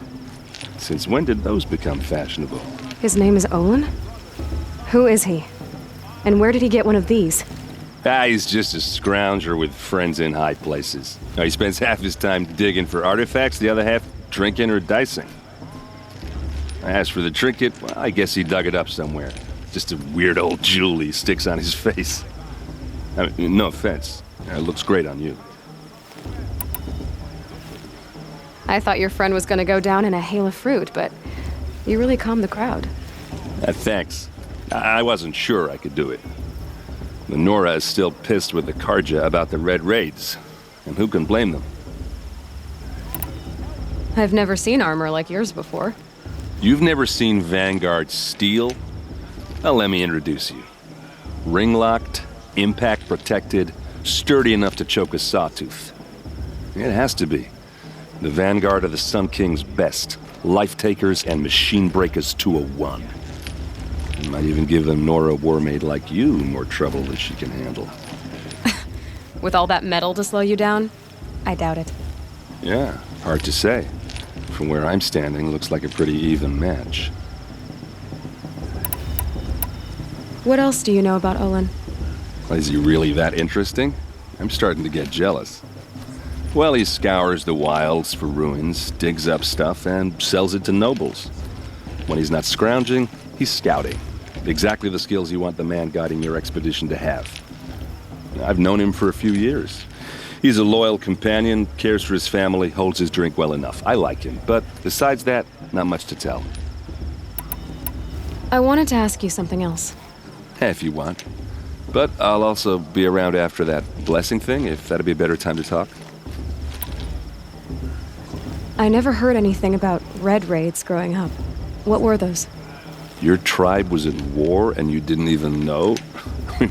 Since when did those become fashionable? His name is Olin? Who is he? And where did he get one of these? He's just a scrounger with friends in high places. Now, he spends half his time digging for artifacts, the other half drinking or dicing. As for the trinket, well, I guess he dug it up somewhere. Just a weird old jewel he sticks on his face. I mean, no offense. It looks great on you. I thought your friend was gonna go down in a hail of fruit, but you really calmed the crowd. Thanks. I wasn't sure I could do it. The Nora is still pissed with the Karja about the Red Raids, and who can blame them? I've never seen armor like yours before. You've never seen Vanguard steel? Well, let me introduce you. Ring-locked, impact-protected, sturdy enough to choke a sawtooth. It has to be. The Vanguard of the Sun King's best. Life-takers and machine breakers to a one. You might even give a Nora warmaid like you more trouble than she can handle. With all that metal to slow you down? I doubt it. Yeah, hard to say. From where I'm standing, looks like a pretty even match. What else do you know about Olin? Is he really that interesting? I'm starting to get jealous. Well, he scours the wilds for ruins, digs up stuff, and sells it to nobles. When he's not scrounging, he's scouting. Exactly the skills you want the man guiding your expedition to have. I've known him for a few years. He's a loyal companion, cares for his family, holds his drink well enough. I like him, but besides that, not much to tell. I wanted to ask you something else. If you want. But I'll also be around after that blessing thing, if that'd be a better time to talk. I never heard anything about Red Raids growing up. What were those? Your tribe was at war and you didn't even know?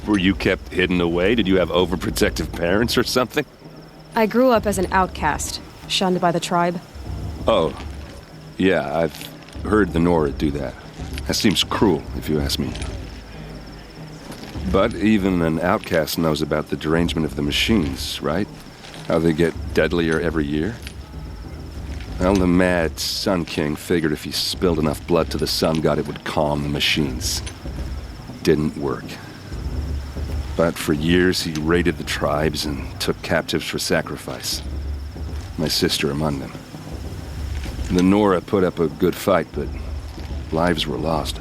Were you kept hidden away? Did you have overprotective parents or something? I grew up as an outcast, shunned by the tribe. Oh, yeah, I've heard the Nora do that. That seems cruel, if you ask me. But even an outcast knows about the derangement of the machines, right? How they get deadlier every year? Well, the mad Sun King figured if he spilled enough blood to the Sun God, it would calm the machines. Didn't work. But for years, he raided the tribes and took captives for sacrifice. My sister among them. The Nora put up a good fight, but lives were lost.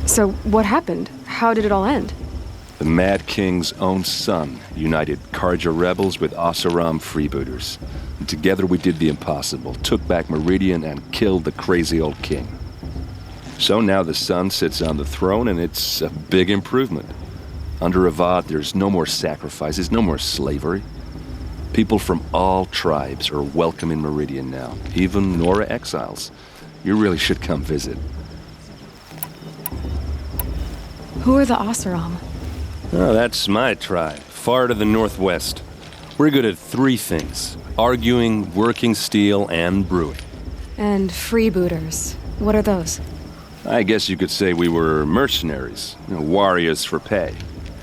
So what happened? How did it all end? The Mad King's own son united Karja rebels with Oseram freebooters. And together we did the impossible, took back Meridian and killed the crazy old king. So now the son sits on the throne and it's a big improvement. Under Avad, there's no more sacrifices, no more slavery. People from all tribes are welcome in Meridian now, even Nora exiles. You really should come visit. Who are the Oseram? Oh, that's my tribe, far to the northwest. We're good at three things: arguing, working steel, and brewing. And freebooters. What are those? I guess you could say we were mercenaries, warriors for pay.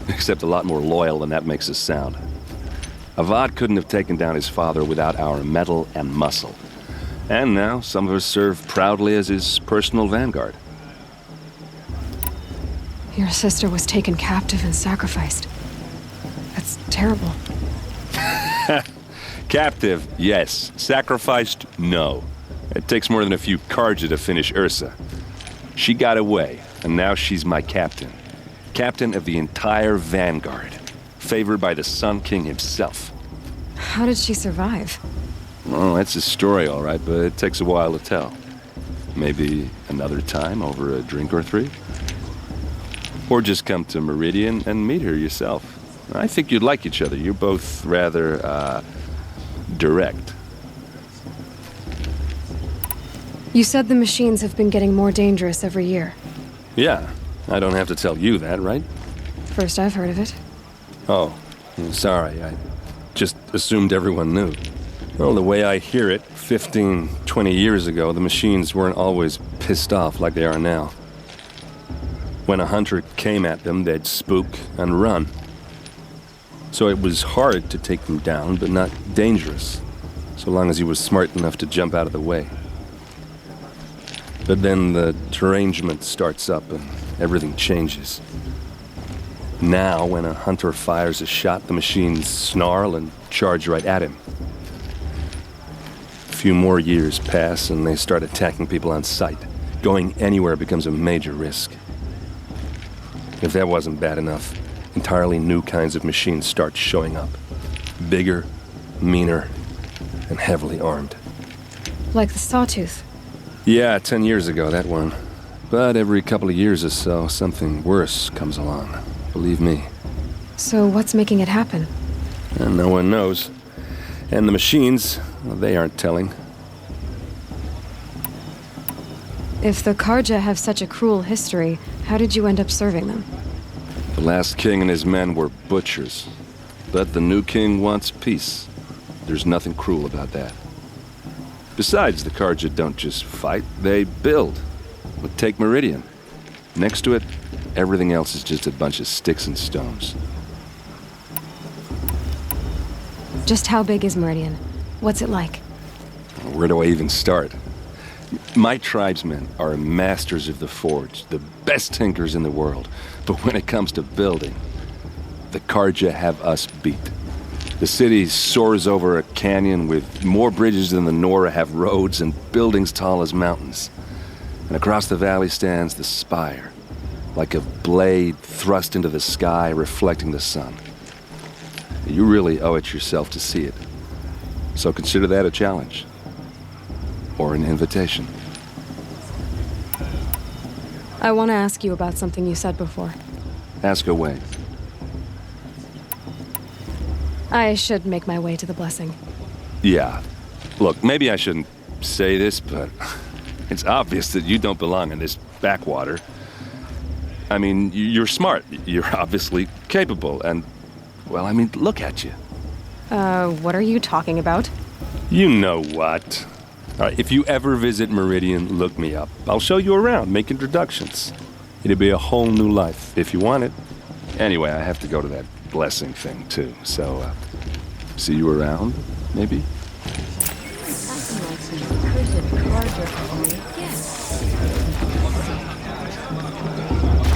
Except a lot more loyal than that makes us sound. Avad couldn't have taken down his father without our metal and muscle. And now some of us serve proudly as his personal vanguard. Your sister was taken captive and sacrificed. That's terrible. Captive, yes. Sacrificed, no. It takes more than a few Karja to finish Ursa. She got away, and now she's my captain. Captain of the entire Vanguard. Favored by the Sun King himself. How did she survive? Well, that's a story, all right, but it takes a while to tell. Maybe another time over a drink or three? Or just come to Meridian and meet her yourself. I think you'd like each other. You're both rather, direct. You said the machines have been getting more dangerous every year. Yeah, I don't have to tell you that, right? First I've heard of it. Oh, sorry, I just assumed everyone knew. Well, the way I hear it, 15, 20 years ago, the machines weren't always pissed off like they are now. When a hunter came at them, they'd spook and run. So it was hard to take them down, but not dangerous, so long as he was smart enough to jump out of the way. But then the derangement starts up and everything changes. Now, when a hunter fires a shot, the machines snarl and charge right at him. A few more years pass and they start attacking people on sight. Going anywhere becomes a major risk. If that wasn't bad enough, entirely new kinds of machines start showing up. Bigger, meaner, and heavily armed. Like the Sawtooth. Yeah, 10 years ago, that one. But every couple of years or so, something worse comes along. Believe me. So what's making it happen? And no one knows. And the machines, well, they aren't telling. If the Karja have such a cruel history, how did you end up serving them? The last king and his men were butchers. But the new king wants peace. There's nothing cruel about that. Besides, the Karja don't just fight, they build. But take Meridian. Next to it, everything else is just a bunch of sticks and stones. Just how big is Meridian? What's it like? Where do I even start? My tribesmen are masters of the forge, the best tinkers in the world. But when it comes to building, the Karja have us beat. The city soars over a canyon with more bridges than the Nora have roads and buildings tall as mountains. And across the valley stands the spire, like a blade thrust into the sky reflecting the sun. You really owe it yourself to see it. So consider that a challenge. Or an invitation. I want to ask you about something you said before. Ask away. I should make my way to the blessing. Yeah. Look, maybe I shouldn't say this, but it's obvious that you don't belong in this backwater. I mean, you're smart. You're obviously capable, and, well, I mean, look at you. What are you talking about? You know what. All right, if you ever visit Meridian, look me up. I'll show you around, make introductions. It'll be a whole new life, if you want it. Anyway, I have to go to that blessing thing, too, so, see you around, maybe?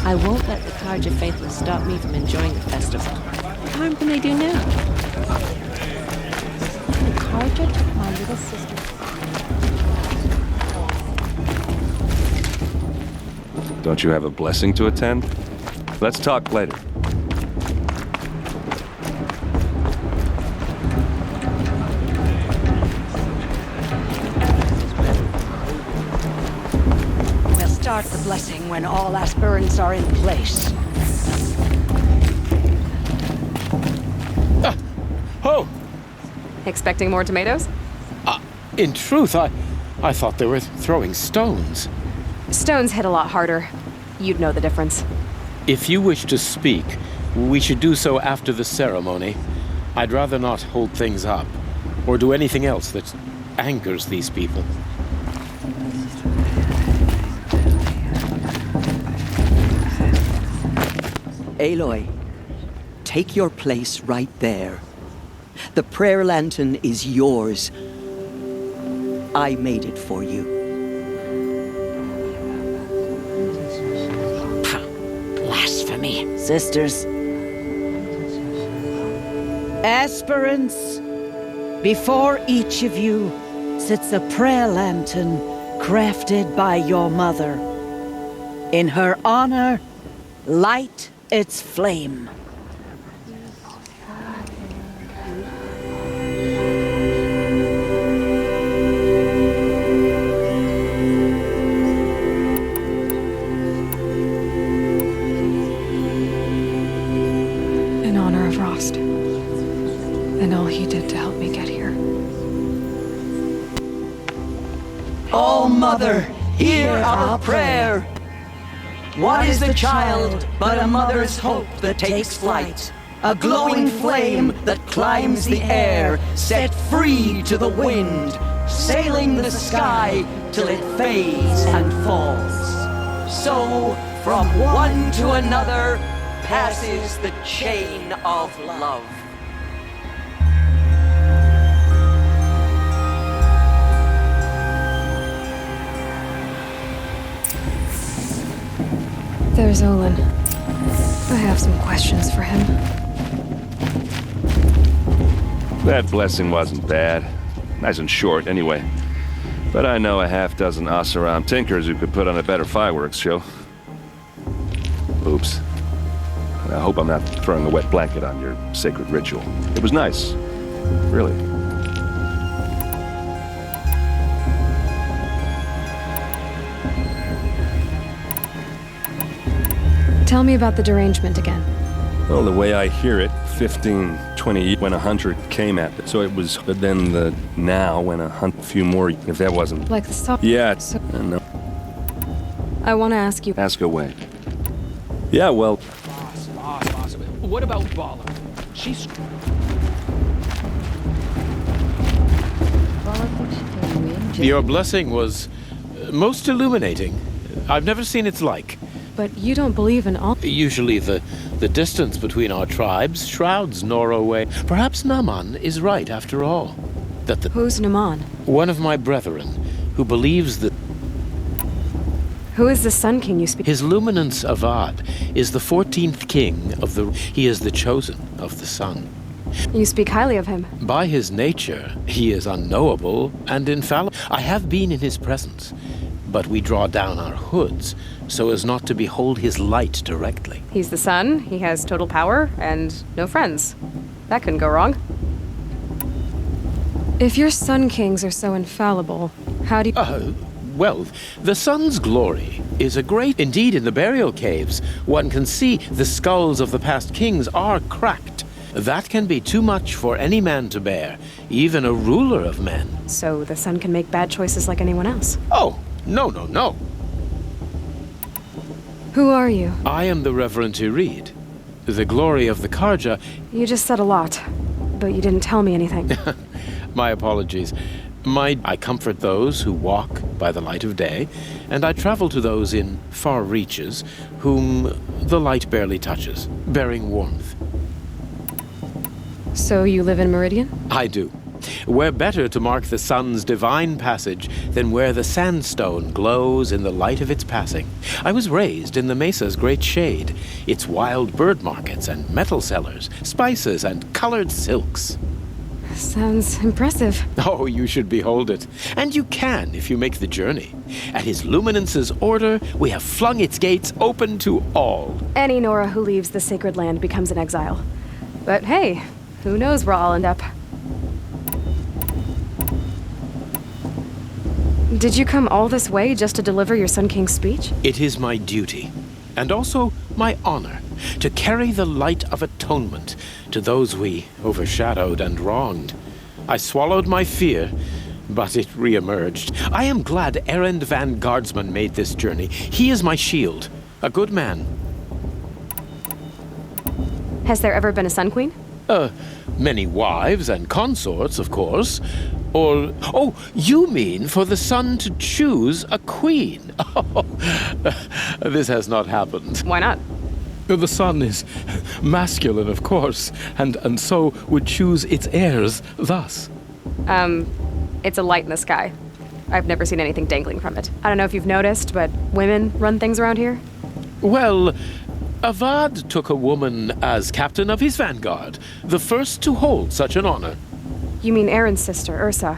I won't let the Karja faithless stop me from enjoying the festival. What harm can they do now? The Karja took my little sister. Don't you have a blessing to attend? Let's talk later. We'll start the blessing when all aspirants are in place. Oh! Expecting more tomatoes? In truth, I thought they were throwing stones. Stones hit a lot harder. You'd know the difference. If you wish to speak, we should do so after the ceremony. I'd rather not hold things up, or do anything else that angers these people. Aloy, take your place right there. The prayer lantern is yours. I made it for you. Blasphemy. Sisters. Aspirants, before each of you sits a prayer lantern crafted by your mother. In her honor, light its flame. In honor of Rost. And all he did to help me get here. All Mother, hear our prayer. What is the child but a mother's hope that takes flight? A glowing flame that climbs the air, set free to the wind, sailing the sky till it fades and falls. So, from one to another, passes the chain of love. There's Olin. I have some questions for him. That blessing wasn't bad. Nice and short, anyway. But I know a half-dozen Oseram tinkers who could put on a better fireworks show. Oops. I hope I'm not throwing a wet blanket on your sacred ritual. It was nice. Really. Tell me about the derangement again. Well, the way I hear it, 15, 20 when a hunter came at it. So it was, but then the now when a few more, if that wasn't... Like the song? Yeah, no. I want to ask you... Ask away. Yeah, well... Boss. What about Bala? She's... Your blessing was most illuminating. I've never seen its like. But you don't believe in all... Usually the distance between our tribes shrouds Nora away. Perhaps Naman is right after all. That the... Who's Naman? One of my brethren, who believes that... Who is the Sun King you speak? His Luminance Avad is the 14th king of the... He is the chosen of the sun. You speak highly of him. By his nature, he is unknowable and infallible. I have been in his presence, but we draw down our hoods so as not to behold his light directly. He's the sun, he has total power, and no friends. That couldn't go wrong. If your Sun Kings are so infallible, how do you... Well, the sun's glory is a great... Indeed, in the burial caves, one can see the skulls of the past kings are cracked. That can be too much for any man to bear, even a ruler of men. So the sun can make bad choices like anyone else? Oh, no. Who are you? I am the Reverend Irid, the glory of the Karja. You just said a lot, but you didn't tell me anything. My apologies. I comfort those who walk by the light of day, and I travel to those in far reaches whom the light barely touches, bearing warmth. So you live in Meridian? I do. Where better to mark the sun's divine passage than where the sandstone glows in the light of its passing. I was raised in the mesa's great shade, its wild bird markets and metal sellers, spices and colored silks. Sounds impressive. Oh, you should behold it. And you can if you make the journey. At His Luminance's order, we have flung its gates open to all. Any Nora who leaves the sacred land becomes an exile. But hey, who knows where I'll end up. Did you come all this way just to deliver your Sun King's speech? It is my duty, and also my honor, to carry the light of atonement to those we overshadowed and wronged. I swallowed my fear, but it re-emerged. I am glad Erend Van Guardsman made this journey. He is my shield, a good man. Has there ever been a Sun Queen? Many wives and consorts, of course. Or, oh, you mean for the sun to choose a queen? Oh, this has not happened. Why not? The sun is masculine, of course, and so would choose its heirs thus. It's a light in the sky. I've never seen anything dangling from it. I don't know if you've noticed, but women run things around here. Well, Avad took a woman as captain of his vanguard, the first to hold such an honor. You mean Aaron's sister, Ursa.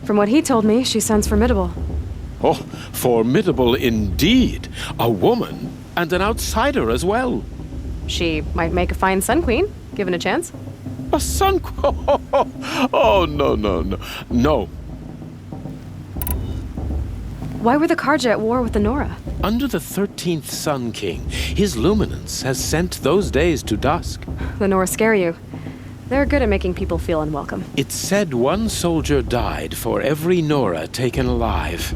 From what he told me, she sounds formidable. Oh, formidable indeed. A woman, and an outsider as well. She might make a fine Sun Queen, given a chance. A Sun Queen? Oh, no. Why were the Karja at war with the Nora? Under the 13th Sun King, his luminance has sent those days to dusk. The Nora scare you. They're good at making people feel unwelcome. It's said one soldier died for every Nora taken alive.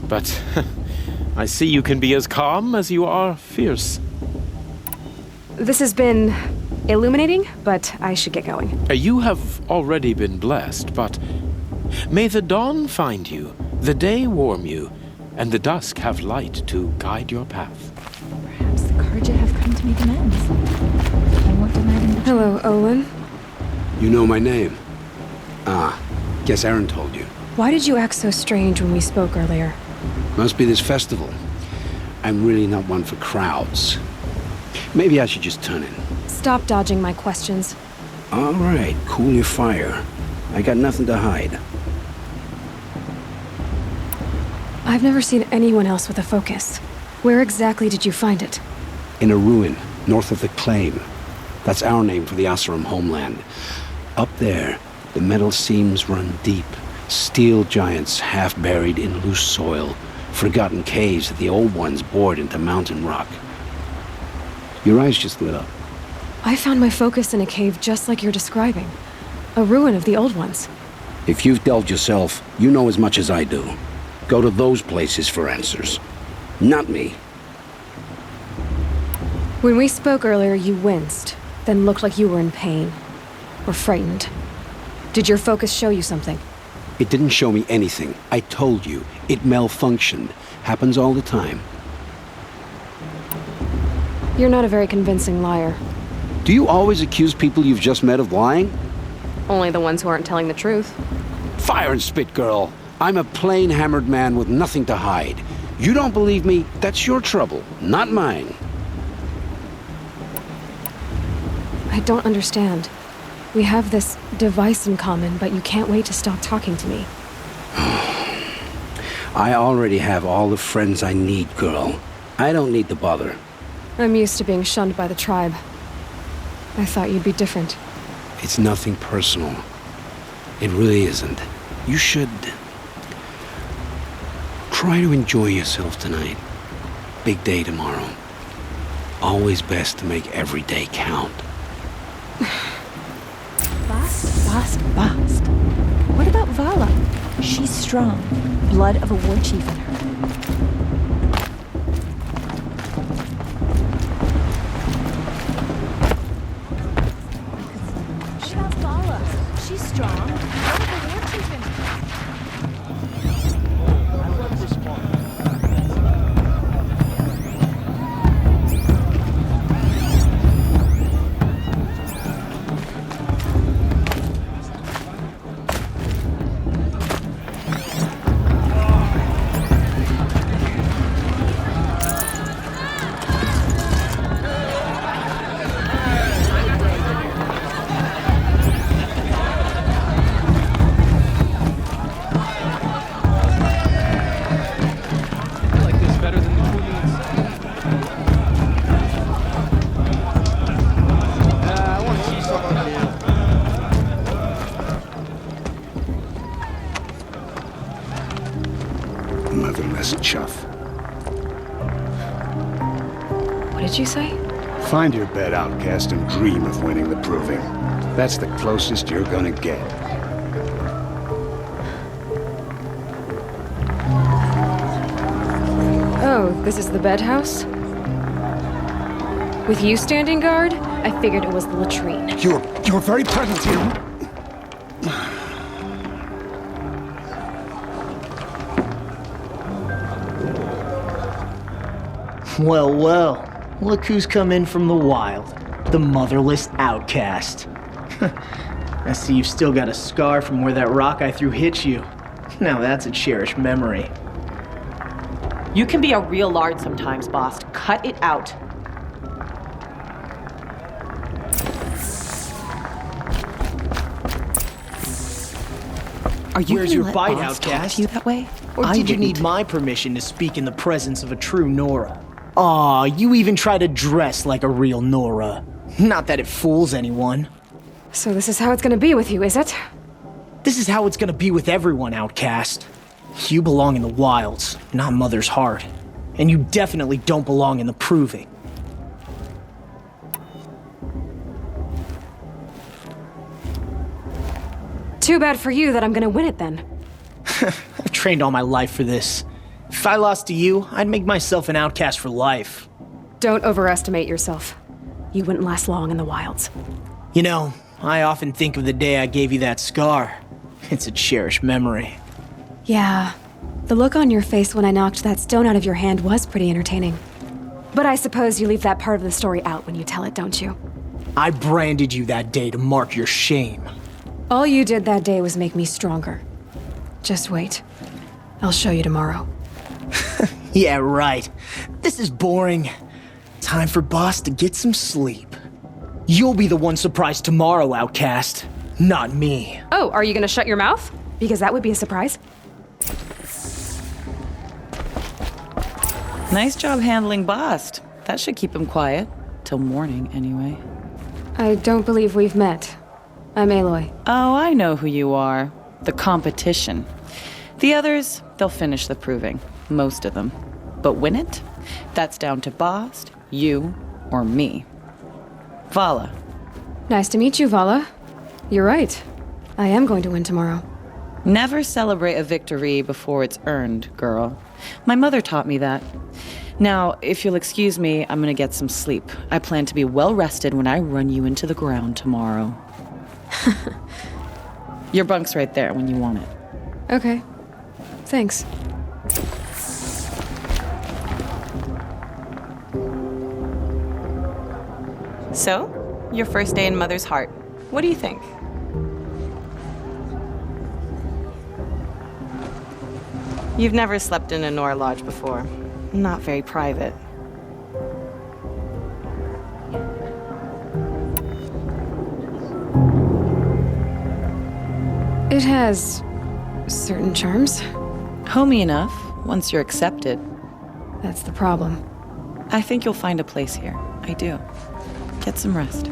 But I see you can be as calm as you are fierce. This has been illuminating, but I should get going. You have already been blessed, but may the dawn find you, the day warm you, and the dusk have light to guide your path. Perhaps the Karja have come to make amends. I won't deny them. Hello, Olin. You know my name? Ah, guess Aaron told you. Why did you act so strange when we spoke earlier? Must be this festival. I'm really not one for crowds. Maybe I should just turn in. Stop dodging my questions. All right, cool your fire. I got nothing to hide. I've never seen anyone else with a focus. Where exactly did you find it? In a ruin, north of the Claim. That's our name for the Asuram homeland. Up there, the metal seams run deep. Steel giants half buried in loose soil. Forgotten caves that the old ones bored into mountain rock. Your eyes just lit up. I found my focus in a cave just like you're describing. A ruin of the old ones. If you've delved yourself, you know as much as I do. Go to those places for answers. Not me. When we spoke earlier, you winced, then looked like you were in pain. Or frightened. Did your focus show you something? It didn't show me anything. I told you. It malfunctioned. Happens all the time. You're not a very convincing liar. Do you always accuse people you've just met of lying? Only the ones who aren't telling the truth. Fire and spit, girl. I'm a plain hammered man with nothing to hide. You don't believe me? That's your trouble, not mine. I don't understand. We have this device in common, but you can't wait to stop talking to me. I already have all the friends I need, girl. I don't need the bother. I'm used to being shunned by the tribe. I thought you'd be different. It's nothing personal. It really isn't. You should try to enjoy yourself tonight. Big day tomorrow. Always best to make every day count. Bast. What about Vala? She's strong. Blood of a war chief in her. What about Vala? She's strong. Blood of a war chief in her. Motherless chuff. What did you say? Find your bed, outcast, and dream of winning the proving. That's the closest you're gonna get. Oh, this is the bed house? With you standing guard, I figured it was the latrine. You're very present here. Well, well. Look who's come in from the wild. The motherless outcast. I see you've still got a scar from where that rock I threw hit you. Now that's a cherished memory. You can be a real lard sometimes, boss. Cut it out. Are you Where's your bite, boss talk outcast? to you that way? Or did you need my permission to speak in the presence of a true Nora? Aw, you even try to dress like a real Nora. Not that it fools anyone. So this is how it's gonna be with you, is it? This is how it's gonna be with everyone, outcast. You belong in the wilds, not Mother's heart. And you definitely don't belong in the proving. Too bad for you that I'm gonna win it then. I've trained all my life for this. If I lost to you, I'd make myself an outcast for life. Don't overestimate yourself. You wouldn't last long in the wilds. You know, I often think of the day I gave you that scar. It's a cherished memory. Yeah, the look on your face when I knocked that stone out of your hand was pretty entertaining. But I suppose you leave that part of the story out when you tell it, don't you? I branded you that day to mark your shame. All you did that day was make me stronger. Just wait. I'll show you tomorrow. Yeah, right. This is boring. Time for Boss to get some sleep. You'll be the one surprised tomorrow, outcast. Not me. Oh, are you gonna shut your mouth? Because that would be a surprise. Nice job handling Bost. That should keep him quiet. Till morning, anyway. I don't believe we've met. I'm Aloy. Oh, I know who you are. The competition. The others, they'll finish the proving. Most of them. But win it? That's down to Bost, you, or me. Vala. Nice to meet you, Vala. You're right. I am going to win tomorrow. Never celebrate a victory before it's earned, girl. My mother taught me that. Now, if you'll excuse me, I'm gonna get some sleep. I plan to be well rested when I run you into the ground tomorrow. Your bunk's right there when you want it. Okay. Thanks. So, your first day in Mother's heart. What do you think? You've never slept in a Nora lodge before. Not very private. It has certain charms. Homey enough, once you're accepted. That's the problem. I think you'll find a place here. I do. Get some rest.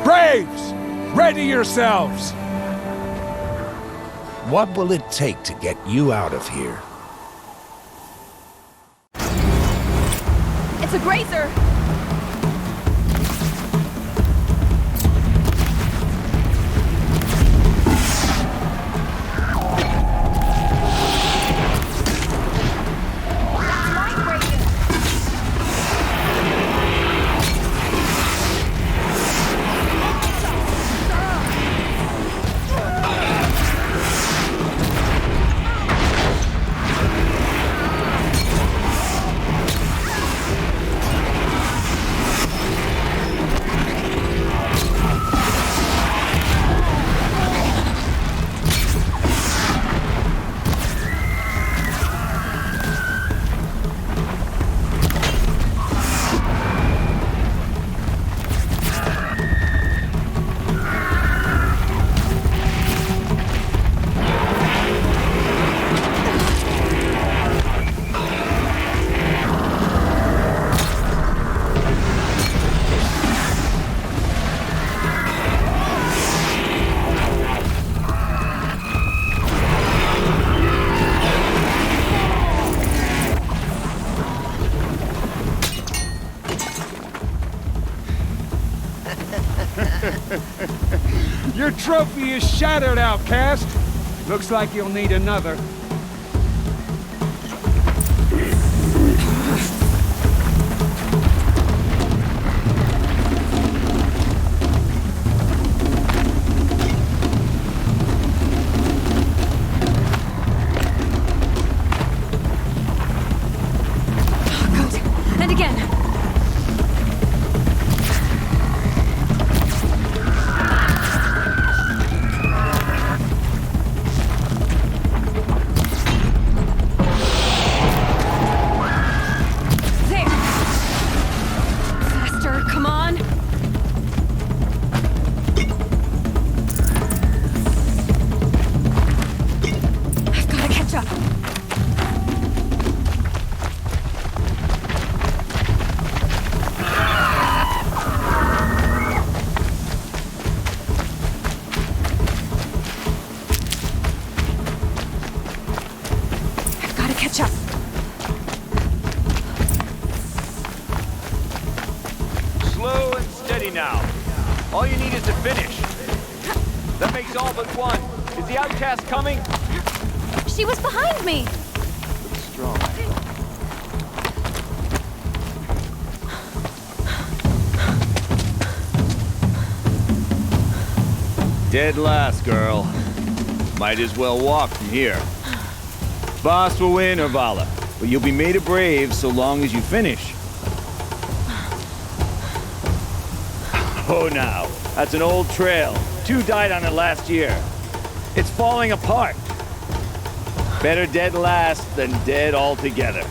Braves! Ready yourselves! What will it take to get you out of here? It's a grazer! Your trophy is shattered, outcast. Looks like you'll need another. All you need is to finish. That makes all but one. Is the outcast coming? She was behind me. Looks strong. Dead last, girl. Might as well walk from here. Boss will win or Vala, but you'll be made a brave so long as you finish. Oh, now, that's an old trail. 2 died on it last year. It's falling apart. Better dead last than dead altogether.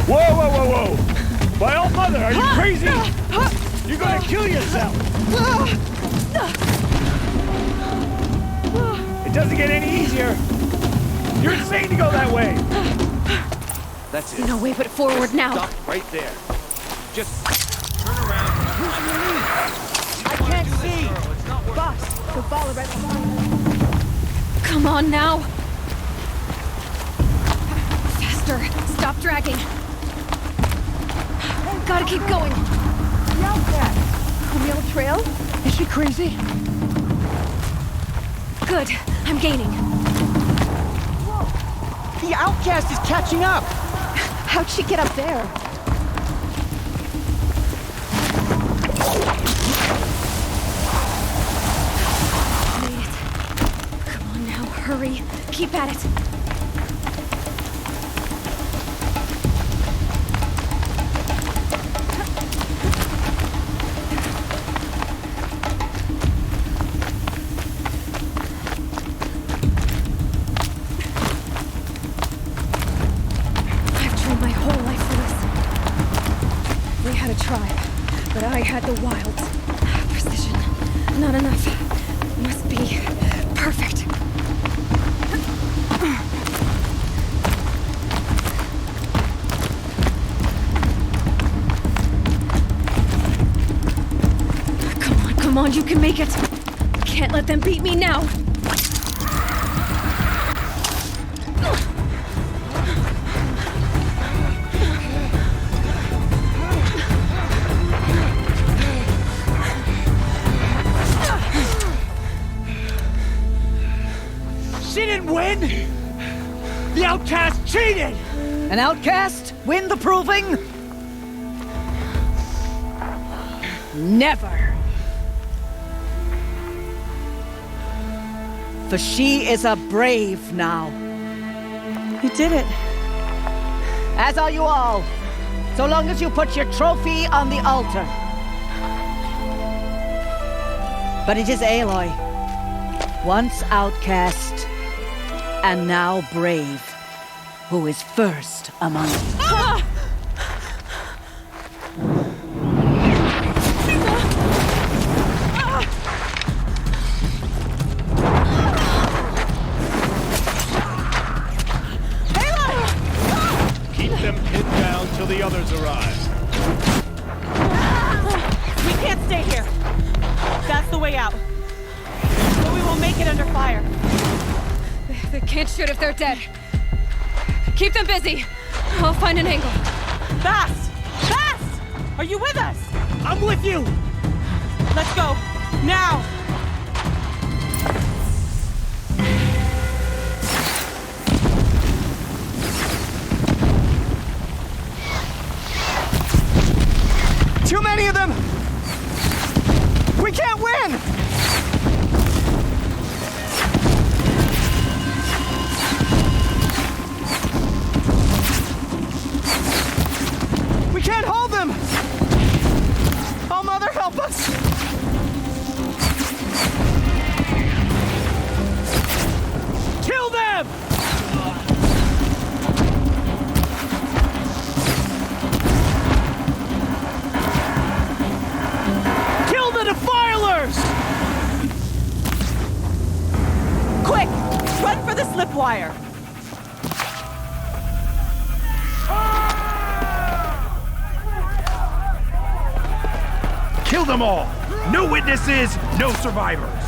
Whoa, whoa, whoa, whoa! My old mother, are you crazy? You're gonna kill yourself! It doesn't get any easier. You're insane to go that way. That's it. No way but forward now. Stop right there. Just turn around. I can't see. Boss, the ball right behind. Come on now. Faster. Stop dragging. Gotta keep going. The outcast. On the old trail? Is she crazy? Good. I'm gaining. Whoa. The outcast is catching up. How'd she get up there? Made it. Come on now, hurry. Keep at it. I had the wilds. Precision. Not enough. Must be perfect. Come on, you can make it. Can't let them beat me now. Win? The outcast cheated! An outcast win the proving? Never. For she is a brave now. You did it. As are you all. So long as you put your trophy on the altar. But it is Aloy. Once outcast, and now brave, who is first among us. Ah! Keep them pinned down till the others arrive. We can't stay here. That's the way out. But we will make it under fire. They can't shoot if they're dead. Keep them busy. I'll find an angle. Fast! you with us? I'm with you! Let's go! Now! Too many of them! We can't win! We can't hold them! Oh, Mother, help us! Kill them! Kill the defilers! Quick! Run for the slip wire! Kill them all! No witnesses, no survivors!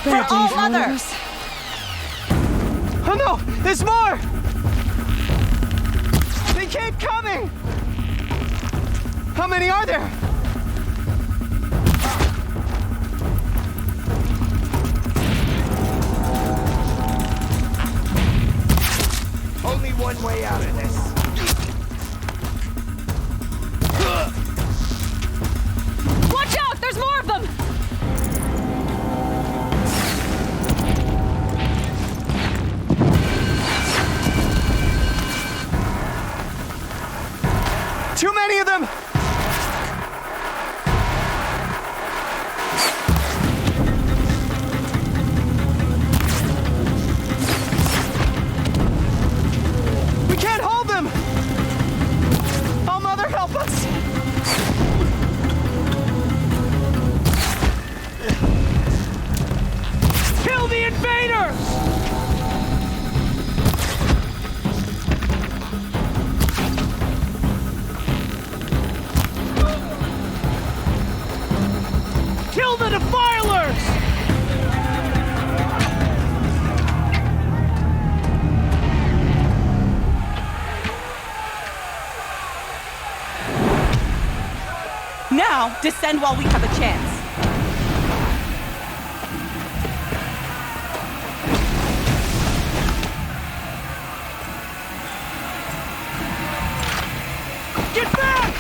For All Mother! Oh no! There's more! They keep coming! How many are there? Only one way out of this. Watch out! There's more of them! Too many of them! We can't hold them! Oh, Mother, help us! Kill the invaders! Kill the defilers! Now, descend while we have a chance. Get back!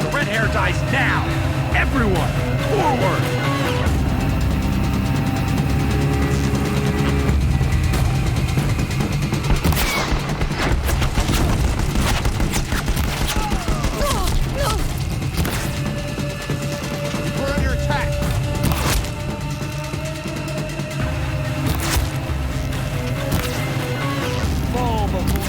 The red hair dies now! Everyone, forward! We're under attack! Fall before.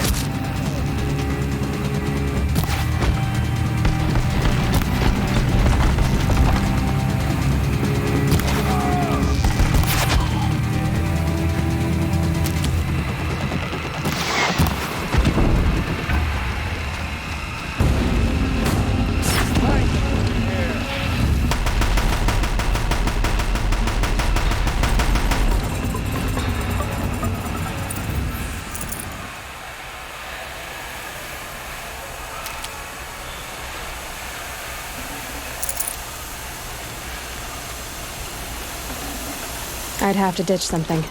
I'd have to ditch something.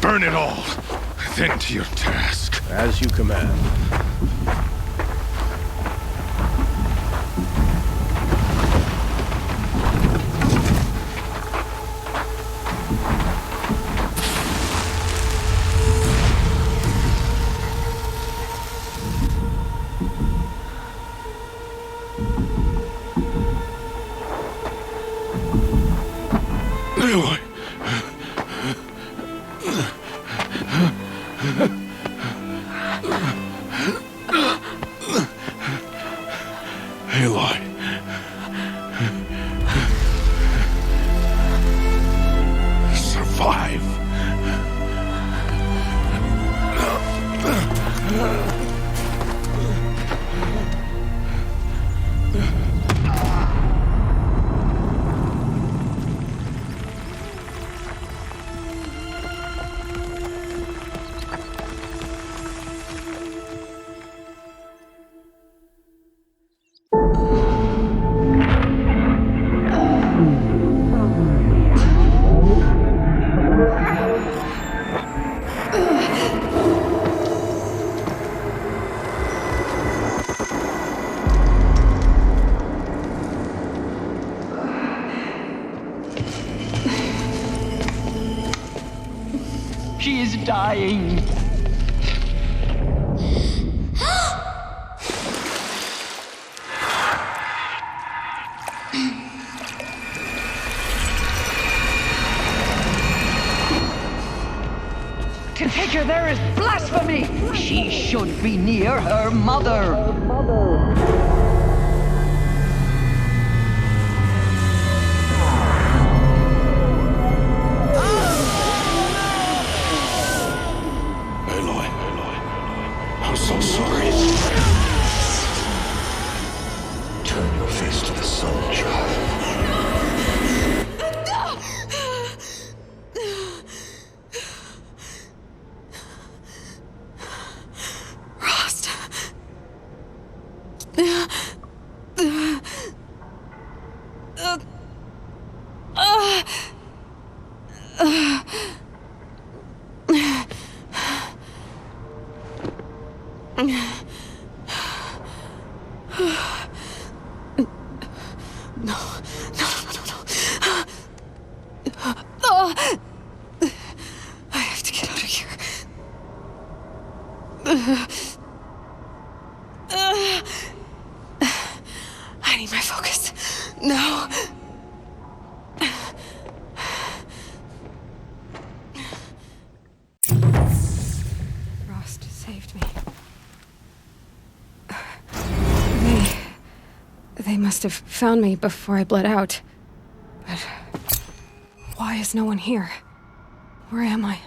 Burn it all, then to your task. As you command. Aloy! Aloy. Survive. She is dying. To take her there is blasphemy! She should be near her mother. Aloy, I'm so sorry. Turn your face to the sun, child. I have to get out of here. I need my focus. No. Frost saved me. They must have found me before I bled out. But why is no one here? Where am I?